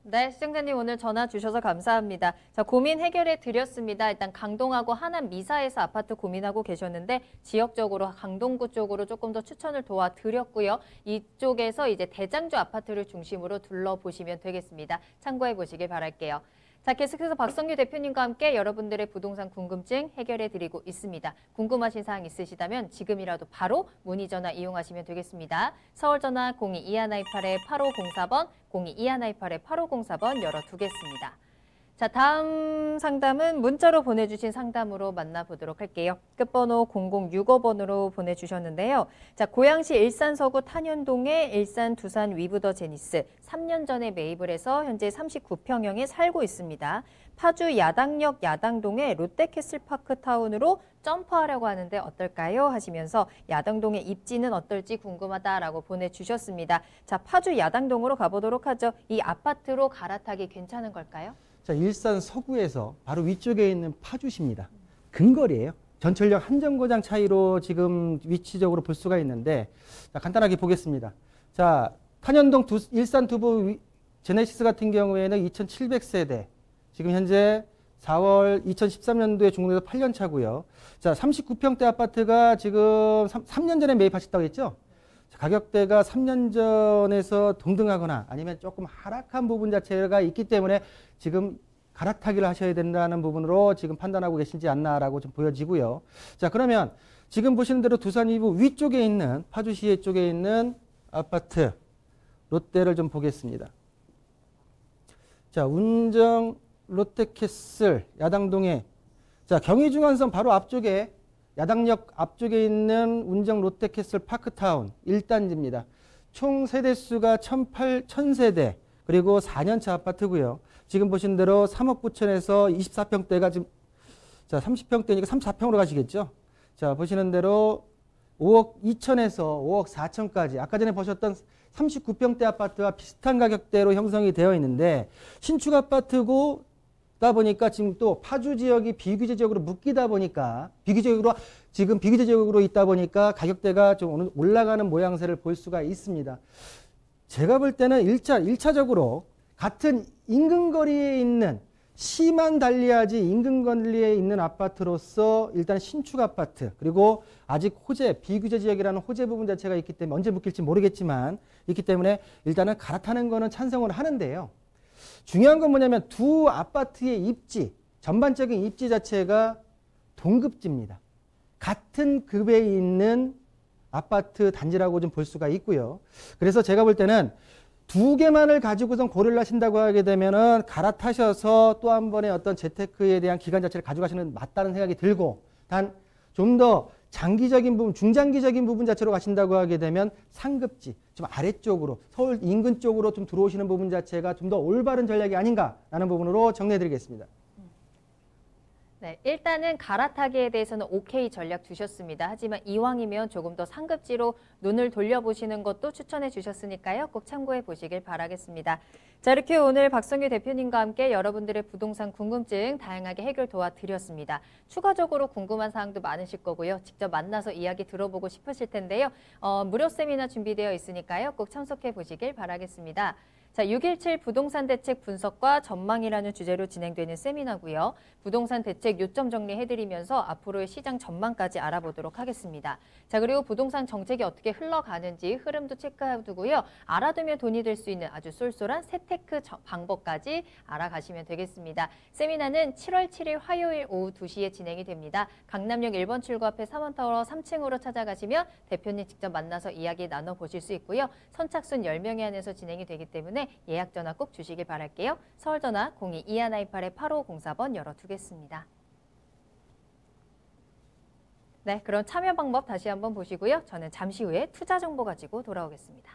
네, 시청자님 오늘 전화 주셔서 감사합니다. 자, 고민 해결해 드렸습니다. 일단 강동하고 하남 미사에서 아파트 고민하고 계셨는데 지역적으로 강동구 쪽으로 조금 더 추천을 도와드렸고요. 이쪽에서 이제 대장주 아파트를 중심으로 둘러보시면 되겠습니다. 참고해 보시길 바랄게요. 자, 계속해서 박성규 대표님과 함께 여러분들의 부동산 궁금증 해결해 드리고 있습니다. 궁금하신 사항 있으시다면 지금이라도 바로 문의 전화 이용하시면 되겠습니다. 서울 전화 02-2128-8504번, 02-2128-8504번 열어두겠습니다. 자, 다음 상담은 문자로 보내주신 상담으로 만나보도록 할게요. 끝번호 0065번으로 보내주셨는데요. 자, 고양시 일산 서구 탄현동의 일산 두산 위브더 제니스 3년 전에 매입을 해서 현재 39평형에 살고 있습니다. 파주 야당역 야당동의 롯데캐슬파크타운으로 점프하려고 하는데 어떨까요? 하시면서 야당동의 입지는 어떨지 궁금하다라고 보내주셨습니다. 자, 파주 야당동으로 가보도록 하죠. 이 아파트로 갈아타기 괜찮은 걸까요? 자, 일산 서구에서 바로 위쪽에 있는 파주시입니다. 근거리예요. 전철역 한 정거장 차이로 지금 위치적으로 볼 수가 있는데 자, 간단하게 보겠습니다. 자, 탄현동 일산 두부 제네시스 같은 경우에는 2700세대. 지금 현재 4월 2013년도에 준공돼서 8년 차고요. 자, 39평대 아파트가 지금 3년 전에 매입하셨다고 했죠? 가격대가 3년 전에서 동등하거나 아니면 조금 하락한 부분 자체가 있기 때문에 지금 갈아타기를 하셔야 된다는 부분으로 지금 판단하고 계시지 않나라고 좀 보여지고요. 자, 그러면 지금 보시는 대로 두산 이부 위쪽에 있는 파주시에 쪽에 있는 아파트 롯데를 좀 보겠습니다. 자, 운정 롯데캐슬 야당동에 자, 경의중앙선 바로 앞쪽에 야당역 앞쪽에 있는 운정 롯데캐슬 파크타운 1단지입니다. 총 세대수가 1000세대 그리고 4년차 아파트고요. 지금 보신 대로 3억 9천에서 24평대가 지금 자 30평대니까 34평으로 가시겠죠. 자, 보시는 대로 5억 2천에서 5억 4천까지 아까 전에 보셨던 39평대 아파트와 비슷한 가격대로 형성이 되어 있는데 신축 아파트고 다 보니까 지금 또 파주 지역이 비규제 지역으로 묶이다 보니까 비규제 지역으로 있다 보니까 가격대가 좀 올라가는 모양새를 볼 수가 있습니다. 제가 볼 때는 1차적으로 같은 인근거리에 있는 시만 달리하지 인근거리에 있는 아파트로서 일단 신축 아파트 그리고 아직 비규제 지역이라는 호재 부분 자체가 있기 때문에 언제 묶일지 모르겠지만 있기 때문에 일단은 갈아타는 거는 찬성을 하는데요. 중요한 건 뭐냐면 두 아파트의 입지, 전반적인 입지 자체가 동급지입니다. 같은 급에 있는 아파트 단지라고 좀 볼 수가 있고요. 그래서 제가 볼 때는 두 개만을 가지고선 고려를 하신다고 하게 되면은 갈아타셔서 또 한 번의 어떤 재테크에 대한 기간 자체를 가져가시는 맞다는 생각이 들고 단 좀 더 장기적인 부분, 중장기적인 부분 자체로 가신다고 하게 되면 상급지, 좀 아래쪽으로 서울 인근 쪽으로 좀 들어오시는 부분 자체가 좀 더 올바른 전략이 아닌가라는 부분으로 정리해 드리겠습니다. 네, 일단은 갈아타기에 대해서는 오케이 전략 주셨습니다. 하지만 이왕이면 조금 더 상급지로 눈을 돌려보시는 것도 추천해 주셨으니까요. 꼭 참고해 보시길 바라겠습니다. 자, 이렇게 오늘 박성규 대표님과 함께 여러분들의 부동산 궁금증 다양하게 해결 도와드렸습니다. 추가적으로 궁금한 사항도 많으실 거고요. 직접 만나서 이야기 들어보고 싶으실 텐데요. 무료 세미나 준비되어 있으니까요. 꼭 참석해 보시길 바라겠습니다. 자, 6.17 부동산 대책 분석과 전망이라는 주제로 진행되는 세미나고요. 부동산 대책 요점 정리해드리면서 앞으로의 시장 전망까지 알아보도록 하겠습니다. 자, 그리고 부동산 정책이 어떻게 흘러가는지 흐름도 체크해두고요. 알아두면 돈이 될 수 있는 아주 쏠쏠한 세테크 방법까지 알아가시면 되겠습니다. 세미나는 7월 7일 화요일 오후 2시에 진행이 됩니다. 강남역 1번 출구 앞에 3원타워 3층으로 찾아가시면 대표님 직접 만나서 이야기 나눠보실 수 있고요. 선착순 10명에 한해서 진행이 되기 때문에 예약 전화 꼭 주시길 바랄게요. 서울 전화 02-2128-8504번 열어두겠습니다. 네, 그럼 참여 방법 다시 한번 보시고요. 저는 잠시 후에 투자 정보 가지고 돌아오겠습니다.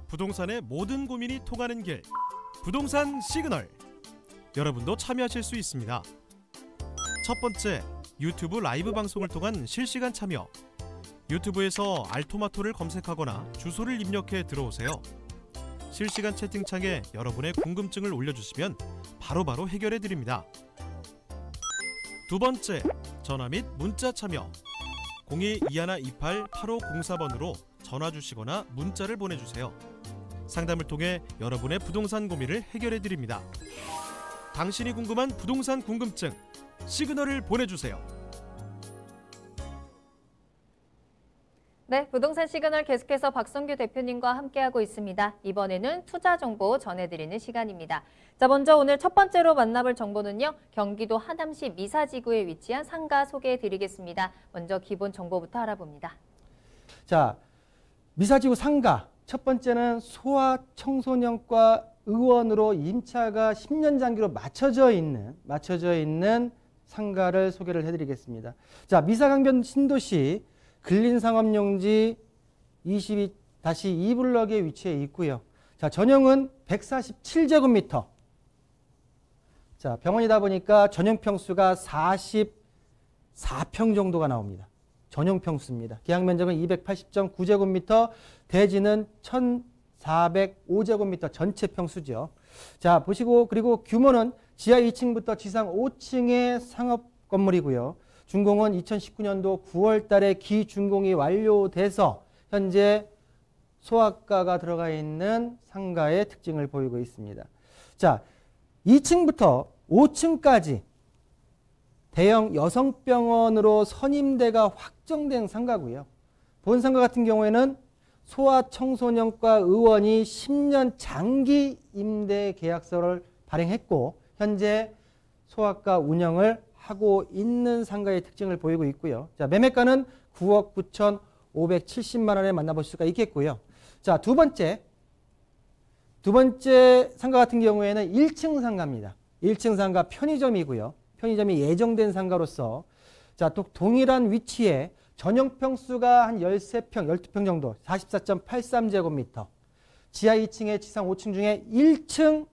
부동산의 모든 고민이 통하는 길, 부동산 시그널. 여러분도 참여하실 수 있습니다. 첫 번째, 유튜브 라이브 방송을 통한 실시간 참여. 유튜브에서 알토마토를 검색하거나 주소를 입력해 들어오세요. 실시간 채팅창에 여러분의 궁금증을 올려주시면 바로바로 해결해 드립니다. 두 번째, 전화 및 문자 참여. 02-2128-8504번으로 전화 주시거나 문자를 보내주세요. 상담을 통해 여러분의 부동산 고민을 해결해 드립니다. 당신이 궁금한 부동산 궁금증, 시그널을 보내주세요. 네, 부동산 시그널 계속해서 박성규 대표님과 함께하고 있습니다. 이번에는 투자 정보 전해드리는 시간입니다. 자, 먼저 오늘 첫 번째로 만나볼 정보는요. 경기도 하남시 미사지구에 위치한 상가 소개해드리겠습니다. 먼저 기본 정보부터 알아봅니다. 자, 미사지구 상가. 첫 번째는 소아청소년과 의원으로 임차가 10년 장기로 맞춰져 있는 상가를 소개를 해드리겠습니다. 자, 미사강변 신도시 근린상업용지 22-2블럭에 위치해 있고요. 자, 전용은 147제곱미터. 자, 병원이다 보니까 전용 평수가 44평 정도가 나옵니다. 전용 평수입니다. 계약 면적은 280.9제곱미터, 대지는 1405제곱미터 전체 평수죠. 자, 보시고 그리고 규모는 지하 2층부터 지상 5층의 상업 건물이고요. 준공은 2019년도 9월 달에 기준공이 완료돼서 현재 소아과가 들어가 있는 상가의 특징을 보이고 있습니다. 자, 2층부터 5층까지 대형 여성병원으로 선임대가 확정된 상가고요. 본 상가 같은 경우에는 소아청소년과 의원이 10년 장기 임대 계약서를 발행했고 현재 소아과 운영을 하고 있는 상가의 특징을 보이고 있고요. 자, 매매가는 9억 9,570만 원에 만나볼 수가 있겠고요. 자, 두 번째 상가 같은 경우에는 1층 상가입니다. 1층 상가 편의점이고요. 편의점이 예정된 상가로서 자, 또 동일한 위치에 전용 평수가 한 13평, 12평 정도, 44.83제곱미터. 지하 2층에 지상 5층 중에 1층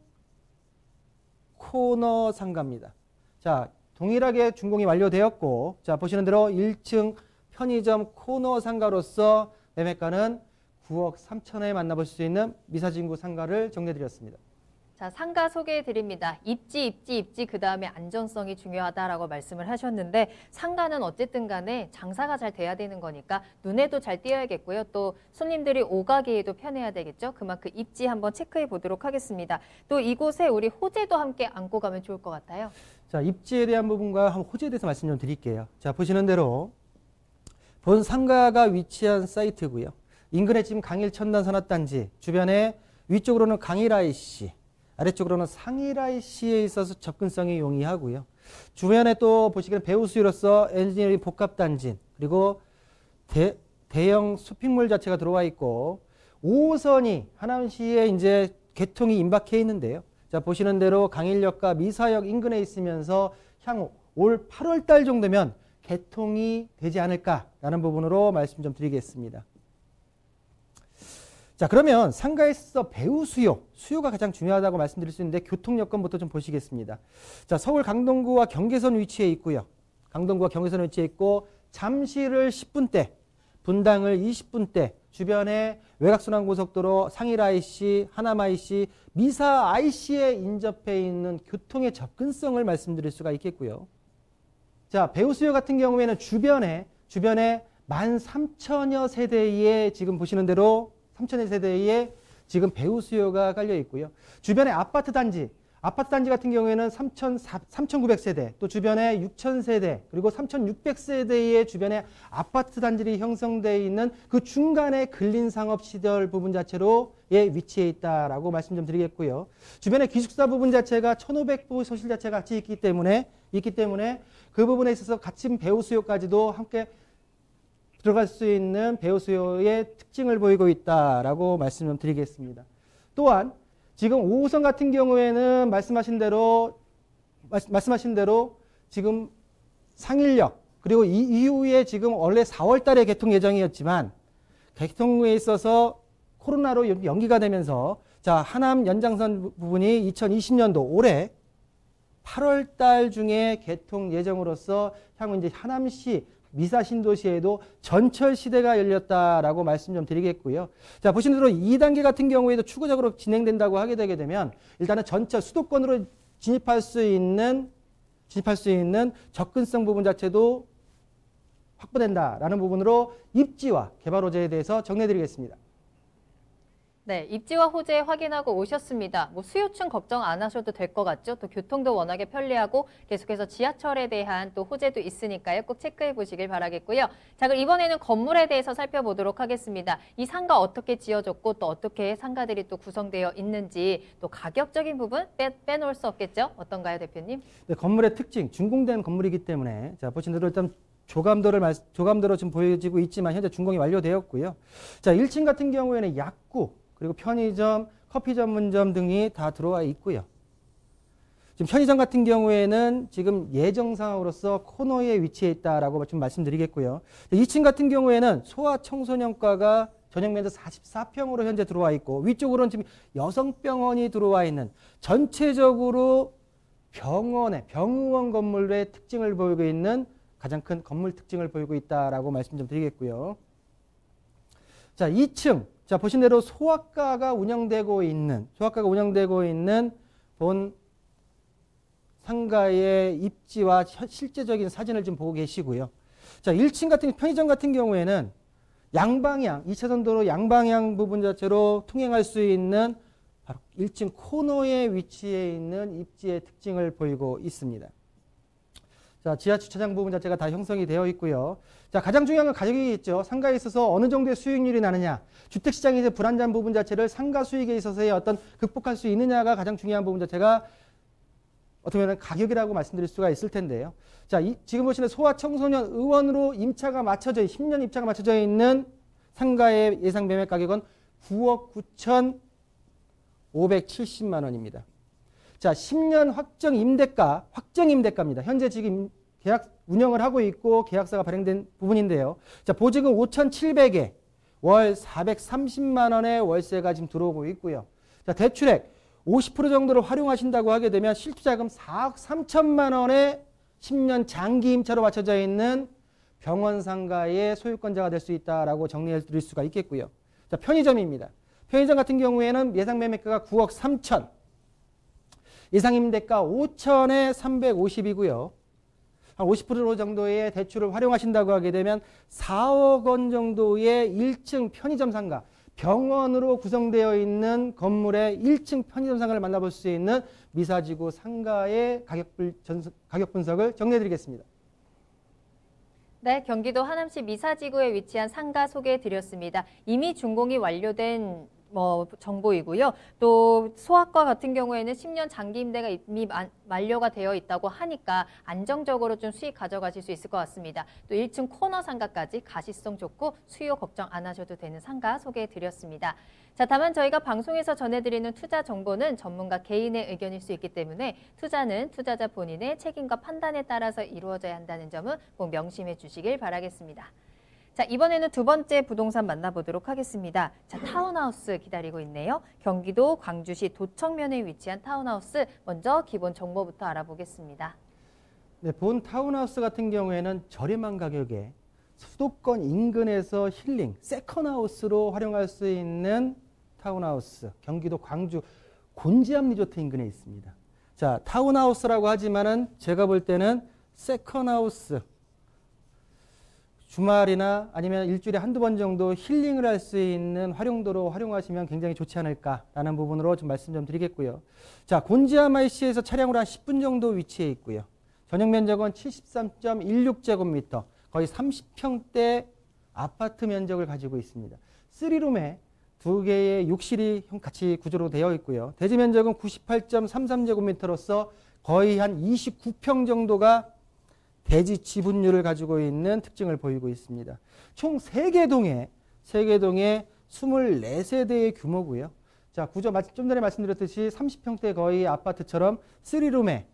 코너 상가입니다. 자, 동일하게 준공이 완료되었고, 자, 보시는 대로 1층 편의점 코너 상가로서 매매가는 9억 3천원에 만나볼 수 있는 미사지구 상가를 정리해드렸습니다. 자, 상가 소개해드립니다. 입지, 그 다음에 안전성이 중요하다라고 말씀을 하셨는데 상가는 어쨌든 간에 장사가 잘 돼야 되는 거니까 눈에도 잘 띄어야겠고요. 또 손님들이 오가기에도 편해야 되겠죠. 그만큼 입지 한번 체크해 보도록 하겠습니다. 또 이곳에 우리 호재도 함께 안고 가면 좋을 것 같아요. 자, 입지에 대한 부분과 호재에 대해서 말씀 좀 드릴게요. 자, 보시는 대로 본 상가가 위치한 사이트고요. 인근에 지금 강일 첨단 산업단지, 주변에 위쪽으로는 강일 IC, 아래쪽으로는 상일 IC에 있어서 접근성이 용이하고요. 주변에 또 보시기에는 배우수로서 엔지니어링 복합단지, 그리고 대형 쇼핑몰 자체가 들어와 있고 5호선이 하남시에 이제 개통이 임박해 있는데요. 자, 보시는 대로 강일역과 미사역 인근에 있으면서 향후 올 8월 달 정도면 개통이 되지 않을까라는 부분으로 말씀 좀 드리겠습니다. 자, 그러면 상가에서 배후 수요가 가장 중요하다고 말씀드릴 수 있는데 교통 여건부터 좀 보시겠습니다. 자, 서울 강동구와 경계선 위치에 있고요. 강동구와 경계선 위치에 있고 잠실을 10분대, 분당을 20분대, 주변에 외곽순환고속도로, 상일 IC, 하남 IC, 미사 IC에 인접해 있는 교통의 접근성을 말씀드릴 수가 있겠고요. 자, 배후 수요 같은 경우에는 주변에 13,000여 세대에 지금 보시는 대로 3,000여 세대에 지금 배후 수요가 깔려 있고요. 주변에 아파트 단지 같은 경우에는 3,900세대, 또 주변에 6,000세대, 그리고 3,600세대의 주변에 아파트 단지들이 형성되어 있는 그 중간에 근린상업시설 부분 자체로에 위치해 있다라고 말씀 좀 드리겠고요. 주변에 기숙사 부분 자체가 1,500호 소실 자체가 같이 있기 때문에 그 부분에 있어서 같이 배후 수요까지도 함께 들어갈 수 있는 배후 수요의 특징을 보이고 있다라고 말씀 좀 드리겠습니다. 또한 지금 5호선 같은 경우에는 말씀하신 대로 지금 상일역 그리고 이후에 지금 원래 4월 달에 개통 예정이었지만 개통에 있어서 코로나로 연기가 되면서 자, 하남 연장선 부분이 2020년도 올해 8월 달 중에 개통 예정으로서 향후 이제 하남시 미사 신도시에도 전철 시대가 열렸다라고 말씀 좀 드리겠고요. 자, 보시는 대로 2단계 같은 경우에도 추가적으로 진행된다고 하게 되게 되면 일단은 전철 수도권으로 진입할 수 있는 접근성 부분 자체도 확보된다라는 부분으로 입지와 개발 호재에 대해서 정리해드리겠습니다. 네, 입지와 호재 확인하고 오셨습니다. 수요층 걱정 안 하셔도 될 것 같죠? 또 교통도 워낙에 편리하고 계속해서 지하철에 대한 또 호재도 있으니까요. 꼭 체크해 보시길 바라겠고요. 자, 그럼 이번에는 건물에 대해서 살펴보도록 하겠습니다. 이 상가 어떻게 지어졌고 또 어떻게 상가들이 또 구성되어 있는지 또 가격적인 부분 빼놓을 수 없겠죠? 어떤가요, 대표님? 네, 건물의 특징, 준공된 건물이기 때문에 자, 보시는 대로 일단 조감도로 지금 보여지고 있지만 현재 준공이 완료되었고요. 자, 1층 같은 경우에는 약국, 그리고 편의점, 커피 전문점 등이 다 들어와 있고요. 지금 편의점 같은 경우에는 지금 예정상으로서 코너에 위치해 있다라고 좀 말씀드리겠고요. 2층 같은 경우에는 소아청소년과가 전용면적 44평으로 현재 들어와 있고 위쪽으로는 지금 여성병원이 들어와 있는 전체적으로 병의원 건물의 특징을 보이고 있는 가장 큰 건물 특징을 보이고 있다라고 말씀 좀 드리겠고요. 자, 2층. 자, 보신 대로 소아과가 운영되고 있는 본 상가의 입지와 실제적인 사진을 좀 보고 계시고요. 자, 1층 같은 편의점 같은 경우에는 양방향, 2차선 도로 양방향 부분 자체로 통행할 수 있는 바로 1층 코너에 위치해 있는 입지의 특징을 보이고 있습니다. 자, 지하 주차장 부분 자체가 다 형성이 되어 있고요. 자, 가장 중요한 건 가격이 있죠. 상가에 있어서 어느 정도의 수익률이 나느냐. 주택시장에서 불안전 부분 자체를 상가 수익에 있어서의 어떤 극복할 수 있느냐가 가장 중요한 부분 자체가 어떻게 보면 가격이라고 말씀드릴 수가 있을 텐데요. 자, 지금 보시는 소아청소년 의원으로 10년 임차가 맞춰져 있는 상가의 예상 매매 가격은 9억 9,570만 원입니다. 자, 10년 확정 임대가입니다. 현재 지금 계약 운영을 하고 있고 계약서가 발행된 부분인데요. 자, 보증은 5,700에 월 430만 원의 월세가 지금 들어오고 있고요. 자, 대출액 50% 정도를 활용하신다고 하게 되면 실투자금 4억 3천만 원의 10년 장기 임차로 맞춰져 있는 병원 상가의 소유권자가 될 수 있다라고 정리해 드릴 수가 있겠고요. 자, 편의점입니다. 편의점 같은 경우에는 예상 매매가가 9억 3천, 예상 임대가 5천에 350이고요. 한 50% 정도의 대출을 활용하신다고 하게 되면 4억 원 정도의 1층 편의점 상가, 병원으로 구성되어 있는 건물의 1층 편의점 상가를 만나볼 수 있는 미사지구 상가의 가격 분석을 정리해드리겠습니다. 네, 경기도 하남시 미사지구에 위치한 상가 소개해드렸습니다. 이미 준공이 완료된 정보이고요. 또 소아과 같은 경우에는 10년 장기 임대가 이미 만료가 되어 있다고 하니까 안정적으로 좀 수익 가져가실 수 있을 것 같습니다. 또 1층 코너 상가까지 가시성 좋고 수요 걱정 안 하셔도 되는 상가 소개해드렸습니다. 자, 다만 저희가 방송에서 전해드리는 투자 정보는 전문가 개인의 의견일 수 있기 때문에 투자는 투자자 본인의 책임과 판단에 따라서 이루어져야 한다는 점은 꼭 명심해 주시길 바라겠습니다. 자, 이번에는 두 번째 부동산 만나보도록 하겠습니다. 자, 타운하우스 기다리고 있네요. 경기도 광주시 도청면에 위치한 타운하우스, 먼저 기본 정보부터 알아보겠습니다. 네, 본 타운하우스 같은 경우에는 저렴한 가격에 수도권 인근에서 힐링, 세컨하우스로 활용할 수 있는 타운하우스, 경기도 광주 곤지암 리조트 인근에 있습니다. 자, 타운하우스라고 하지만은 제가 볼 때는 세컨하우스, 주말이나 아니면 일주일에 한두 번 정도 힐링을 할 수 있는 활용도로 활용하시면 굉장히 좋지 않을까라는 부분으로 좀 말씀 좀 드리겠고요. 자, 곤지암 IC에서 차량으로 한 10분 정도 위치해 있고요. 전용 면적은 73.16제곱미터, 거의 30평대 아파트 면적을 가지고 있습니다. 3룸에 2개의 욕실이 같이 구조로 되어 있고요. 대지 면적은 98.33제곱미터로서 거의 한 29평 정도가 대지 지분율을 가지고 있는 특징을 보이고 있습니다. 총 3개 동에 24세대의 규모고요. 자, 구조 좀 전에 말씀드렸듯이 30평대 거의 아파트처럼 3룸에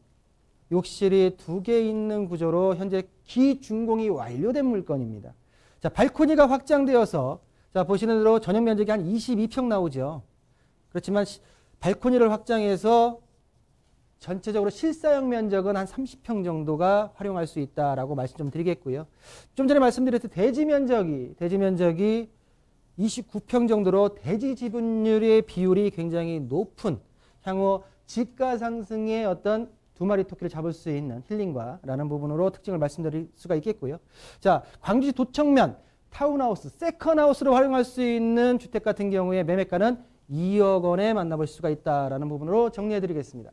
욕실이 2개 있는 구조로 현재 기준공이 완료된 물건입니다. 자, 발코니가 확장되어서 자, 보시는 대로 전용 면적이 한 22평 나오죠. 그렇지만 발코니를 확장해서 전체적으로 실사용 면적은 한 30평 정도가 활용할 수 있다라고 말씀 좀 드리겠고요. 좀 전에 말씀드렸듯이 대지 면적이 29평 정도로 대지 지분율의 비율이 굉장히 높은 향후 집가 상승의 어떤 두 마리 토끼를 잡을 수 있는 힐링과라는 부분으로 특징을 말씀드릴 수가 있겠고요. 자, 광주시 도청면 타운하우스, 세컨하우스로 활용할 수 있는 주택 같은 경우에 매매가는 2억 원에 만나볼 수가 있다라는 부분으로 정리해드리겠습니다.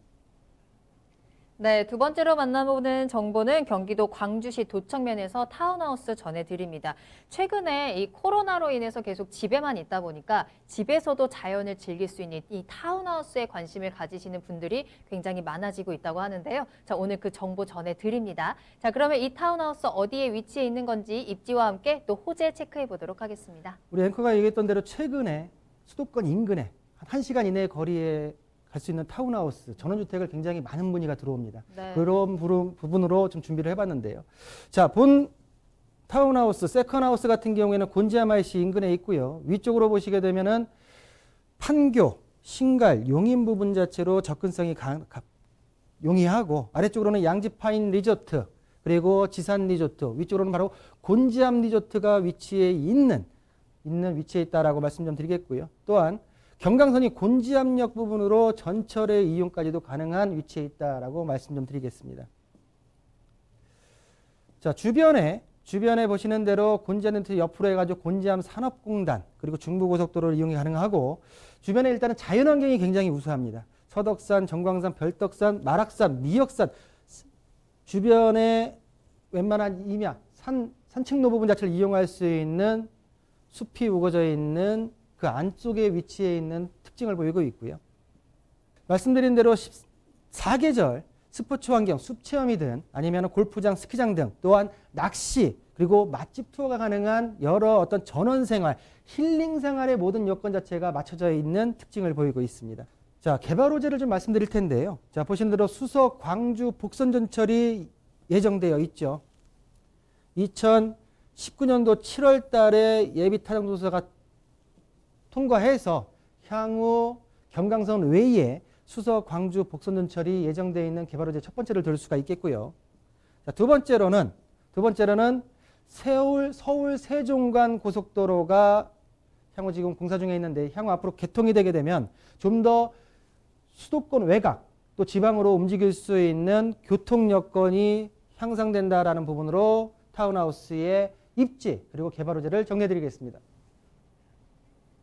네, 두 번째로 만나보는 정보는 경기도 광주시 도청면에서 타운하우스 전해드립니다. 최근에 이 코로나로 인해서 계속 집에만 있다 보니까 집에서도 자연을 즐길 수 있는 이 타운하우스에 관심을 가지시는 분들이 굉장히 많아지고 있다고 하는데요. 자, 오늘 그 정보 전해드립니다. 자, 그러면 이 타운하우스 어디에 위치해 있는 건지 입지와 함께 또 호재 체크해 보도록 하겠습니다. 우리 앵커가 얘기했던 대로 최근에 수도권 인근에 한 1시간 이내의 거리에 갈 수 있는 타운하우스, 전원주택을 굉장히 많은 문의가 들어옵니다. 네. 그런 부분으로 좀 준비를 해봤는데요. 자, 본 타운하우스, 세컨하우스 같은 경우에는 곤지암 IC 인근에 있고요. 위쪽으로 보시게 되면은 판교, 신갈, 용인 부분 자체로 접근성이 용이하고 아래쪽으로는 양지파인 리조트, 그리고 지산 리조트, 위쪽으로는 바로 곤지암 리조트가 위치해 있는 위치에 있다라고 말씀 좀 드리겠고요. 또한 경강선이 곤지암역 부분으로 전철의 이용까지도 가능한 위치에 있다라고 말씀 좀 드리겠습니다. 자, 주변에 보시는 대로 곤지암 옆으로 해가지고 곤지암 산업공단, 그리고 중부고속도로를 이용이 가능하고, 주변에 일단은 자연환경이 굉장히 우수합니다. 서덕산, 정광산, 별덕산, 마락산, 미역산, 주변에 웬만한 임야, 산책로 부분 자체를 이용할 수 있는 숲이 우거져 있는 그 안쪽에 위치해 있는 특징을 보이고 있고요. 말씀드린 대로 4계절 스포츠 환경, 숲 체험이든 아니면 골프장, 스키장 등, 또한 낚시, 그리고 맛집 투어가 가능한 여러 어떤 전원생활, 힐링 생활의 모든 요건 자체가 맞춰져 있는 특징을 보이고 있습니다. 자, 개발 호재를 좀 말씀드릴 텐데요. 자, 보시는 대로 수서 광주 복선 전철이 예정되어 있죠. 2019년도 7월 달에 예비 타당조사가 통과해서 향후 경강선 외에 수서 광주 복선 전철이 예정되어 있는 개발 호재 첫 번째를 들을 수가 있겠고요. 자, 두 번째로는 서울 세종간 고속도로가 향후 지금 공사 중에 있는데, 향후 앞으로 개통이 되게 되면 좀 더 수도권 외곽 또 지방으로 움직일 수 있는 교통 여건이 향상된다라는 부분으로 타운하우스의 입지 그리고 개발 호재를 정리해드리겠습니다.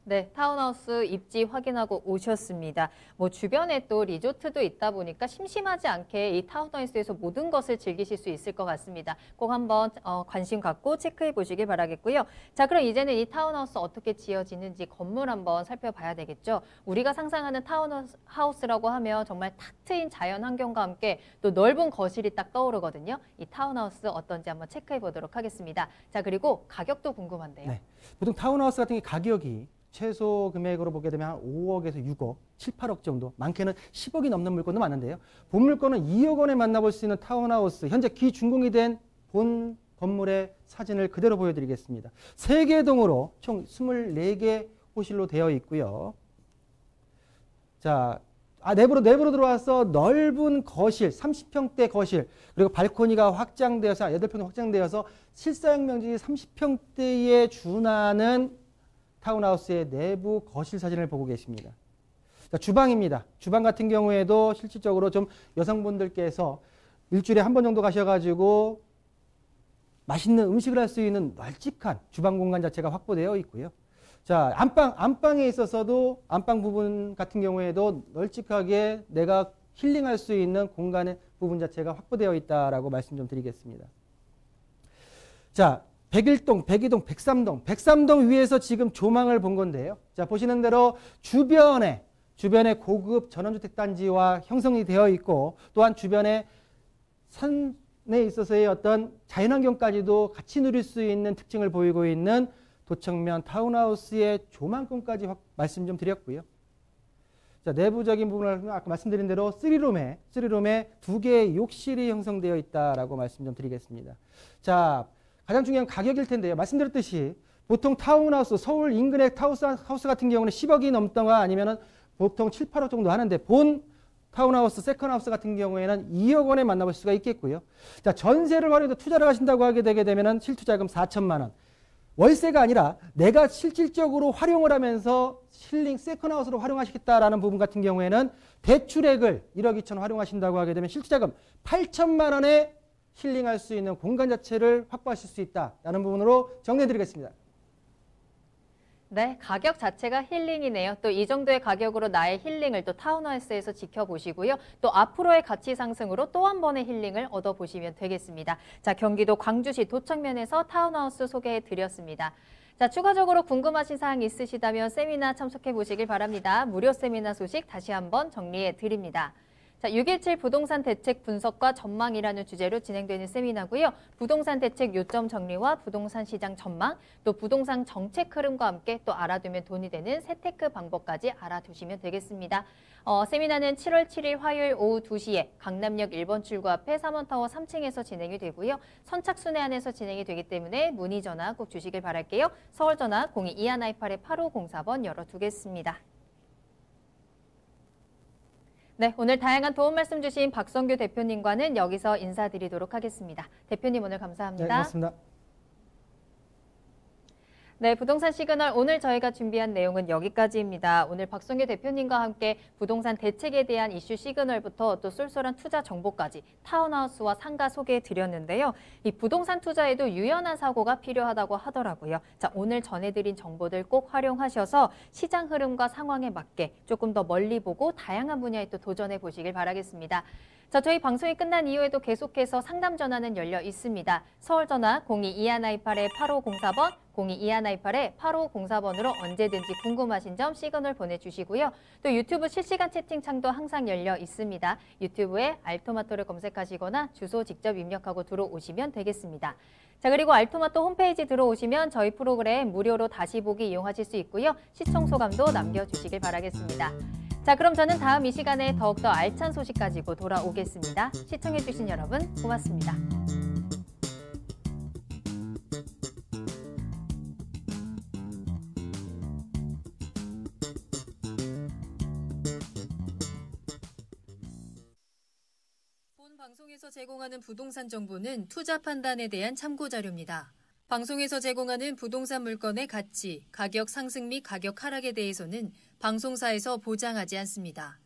네, 타운하우스 입지 확인하고 오셨습니다. 뭐 주변에 또 리조트도 있다 보니까 심심하지 않게 이 타운하우스에서 모든 것을 즐기실 수 있을 것 같습니다. 꼭 한번 관심 갖고 체크해 보시길 바라겠고요. 자, 그럼 이제는 이 타운하우스 어떻게 지어지는지 건물 한번 살펴봐야 되겠죠. 우리가 상상하는 타운하우스라고 하면 정말 탁 트인 자연 환경과 함께 또 넓은 거실이 딱 떠오르거든요. 이 타운하우스 어떤지 한번 체크해 보도록 하겠습니다. 자, 그리고 가격도 궁금한데요. 네, 보통 타운하우스 같은 게 가격이 최소 금액으로 보게 되면 한 5억에서 6억, 7, 8억 정도, 많게는 10억이 넘는 물건도 많은데요. 본 물건은 2억 원에 만나볼 수 있는 타운하우스, 현재 기준공이 된 본 건물의 사진을 그대로 보여드리겠습니다. 3개 동으로 총 24개 호실로 되어 있고요. 자, 내부로 들어와서 넓은 거실, 30평대 거실, 그리고 발코니가 확장되어서 8평 확장되어서 실사용 면적이 30평대에 준하는 타운하우스의 내부 거실 사진을 보고 계십니다. 자, 주방입니다. 주방 같은 경우에도 실질적으로 좀 여성분들께서 일주일에 한 번 정도 가셔가지고 맛있는 음식을 할 수 있는 널찍한 주방 공간 자체가 확보되어 있고요. 자, 안방에 있어서도 안방 부분 같은 경우에도 널찍하게 내가 힐링할 수 있는 공간의 부분 자체가 확보되어 있다라고 말씀 좀 드리겠습니다. 자, 101동, 102동, 103동 위에서 지금 조망을 본 건데요. 자, 보시는 대로 주변에 고급 전원주택 단지와 형성이 되어 있고, 또한 주변에 산에 있어서의 어떤 자연환경까지도 같이 누릴 수 있는 특징을 보이고 있는 도청면 타운하우스의 조망권까지 말씀 좀 드렸고요. 자, 내부적인 부분을 아까 말씀드린 대로 3룸에 2개의 욕실이 형성되어 있다라고 말씀 좀 드리겠습니다. 자, 가장 중요한 가격일 텐데요. 말씀드렸듯이 보통 타운하우스, 서울 인근의 타운하우스 같은 경우는 10억이 넘다가 아니면은 보통 7, 8억 정도 하는데, 본 타운하우스, 세컨하우스 같은 경우에는 2억 원에 만나볼 수가 있겠고요. 자, 전세를 활용해서 투자를 하신다고 하게 되게 되면은 실투자금 4천만 원. 월세가 아니라 내가 실질적으로 활용을 하면서 힐링 세컨하우스로 활용하시겠다라는 부분 같은 경우에는 대출액을 1억 2천 활용하신다고 하게 되면 실투자금 8천만 원에 힐링할 수 있는 공간 자체를 확보하실 수 있다라는 부분으로 정리해 드리겠습니다. 네, 가격 자체가 힐링이네요. 또 이 정도의 가격으로 나의 힐링을 또 타운하우스에서 지켜보시고요. 또 앞으로의 가치 상승으로 또 한 번의 힐링을 얻어보시면 되겠습니다. 자, 경기도 광주시 도청면에서 타운하우스 소개해 드렸습니다. 자, 추가적으로 궁금하신 사항 있으시다면 세미나 참석해 보시길 바랍니다. 무료 세미나 소식 다시 한번 정리해 드립니다. 자, 6.17 부동산 대책 분석과 전망이라는 주제로 진행되는 세미나고요. 부동산 대책 요점 정리와 부동산 시장 전망, 또 부동산 정책 흐름과 함께 또 알아두면 돈이 되는 재테크 방법까지 알아두시면 되겠습니다. 세미나는 7월 7일 화요일 오후 2시에 강남역 1번 출구 앞에 3원타워 3층에서 진행이 되고요. 선착순회 안에서 진행이 되기 때문에 문의 전화 꼭 주시길 바랄게요. 서울 전화 02-2128-8504번 열어두겠습니다. 네, 오늘 다양한 도움 말씀 주신 박성규 대표님과는 여기서 인사드리도록 하겠습니다. 대표님 오늘 감사합니다. 네, 고맙습니다. 네, 부동산 시그널 오늘 저희가 준비한 내용은 여기까지입니다. 오늘 박성규 대표님과 함께 부동산 대책에 대한 이슈 시그널부터 또 쏠쏠한 투자 정보까지 타운하우스와 상가 소개해 드렸는데요. 이 부동산 투자에도 유연한 사고가 필요하다고 하더라고요. 자, 오늘 전해드린 정보들 꼭 활용하셔서 시장 흐름과 상황에 맞게 조금 더 멀리 보고 다양한 분야에 또 도전해 보시길 바라겠습니다. 자, 저희 방송이 끝난 이후에도 계속해서 상담 전화는 열려 있습니다. 서울 전화 02-2128-8504번, 02-2128-8504번으로 언제든지 궁금하신 점 시그널 보내주시고요. 또 유튜브 실시간 채팅창도 항상 열려 있습니다. 유튜브에 알토마토를 검색하시거나 주소 직접 입력하고 들어오시면 되겠습니다. 자, 그리고 알토마토 홈페이지 들어오시면 저희 프로그램 무료로 다시 보기 이용하실 수 있고요. 시청 소감도 남겨주시길 바라겠습니다. 자, 그럼 저는 다음 이 시간에 더욱더 알찬 소식 가지고 돌아오겠습니다. 시청해주신 여러분 고맙습니다. 본 방송에서 제공하는 부동산 정보는 투자 판단에 대한 참고 자료입니다. 방송에서 제공하는 부동산 물건의 가치, 가격 상승 및 가격 하락에 대해서는 방송사에서 보장하지 않습니다.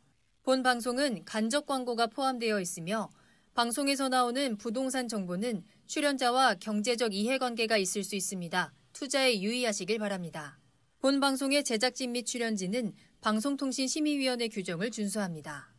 본 방송은 간접 광고가 포함되어 있으며 방송에서 나오는 부동산 정보는 출연자와 경제적 이해관계가 있을 수 있습니다. 투자에 유의하시길 바랍니다. 본 방송의 제작진 및 출연진은 방송통신심의위원회 규정을 준수합니다.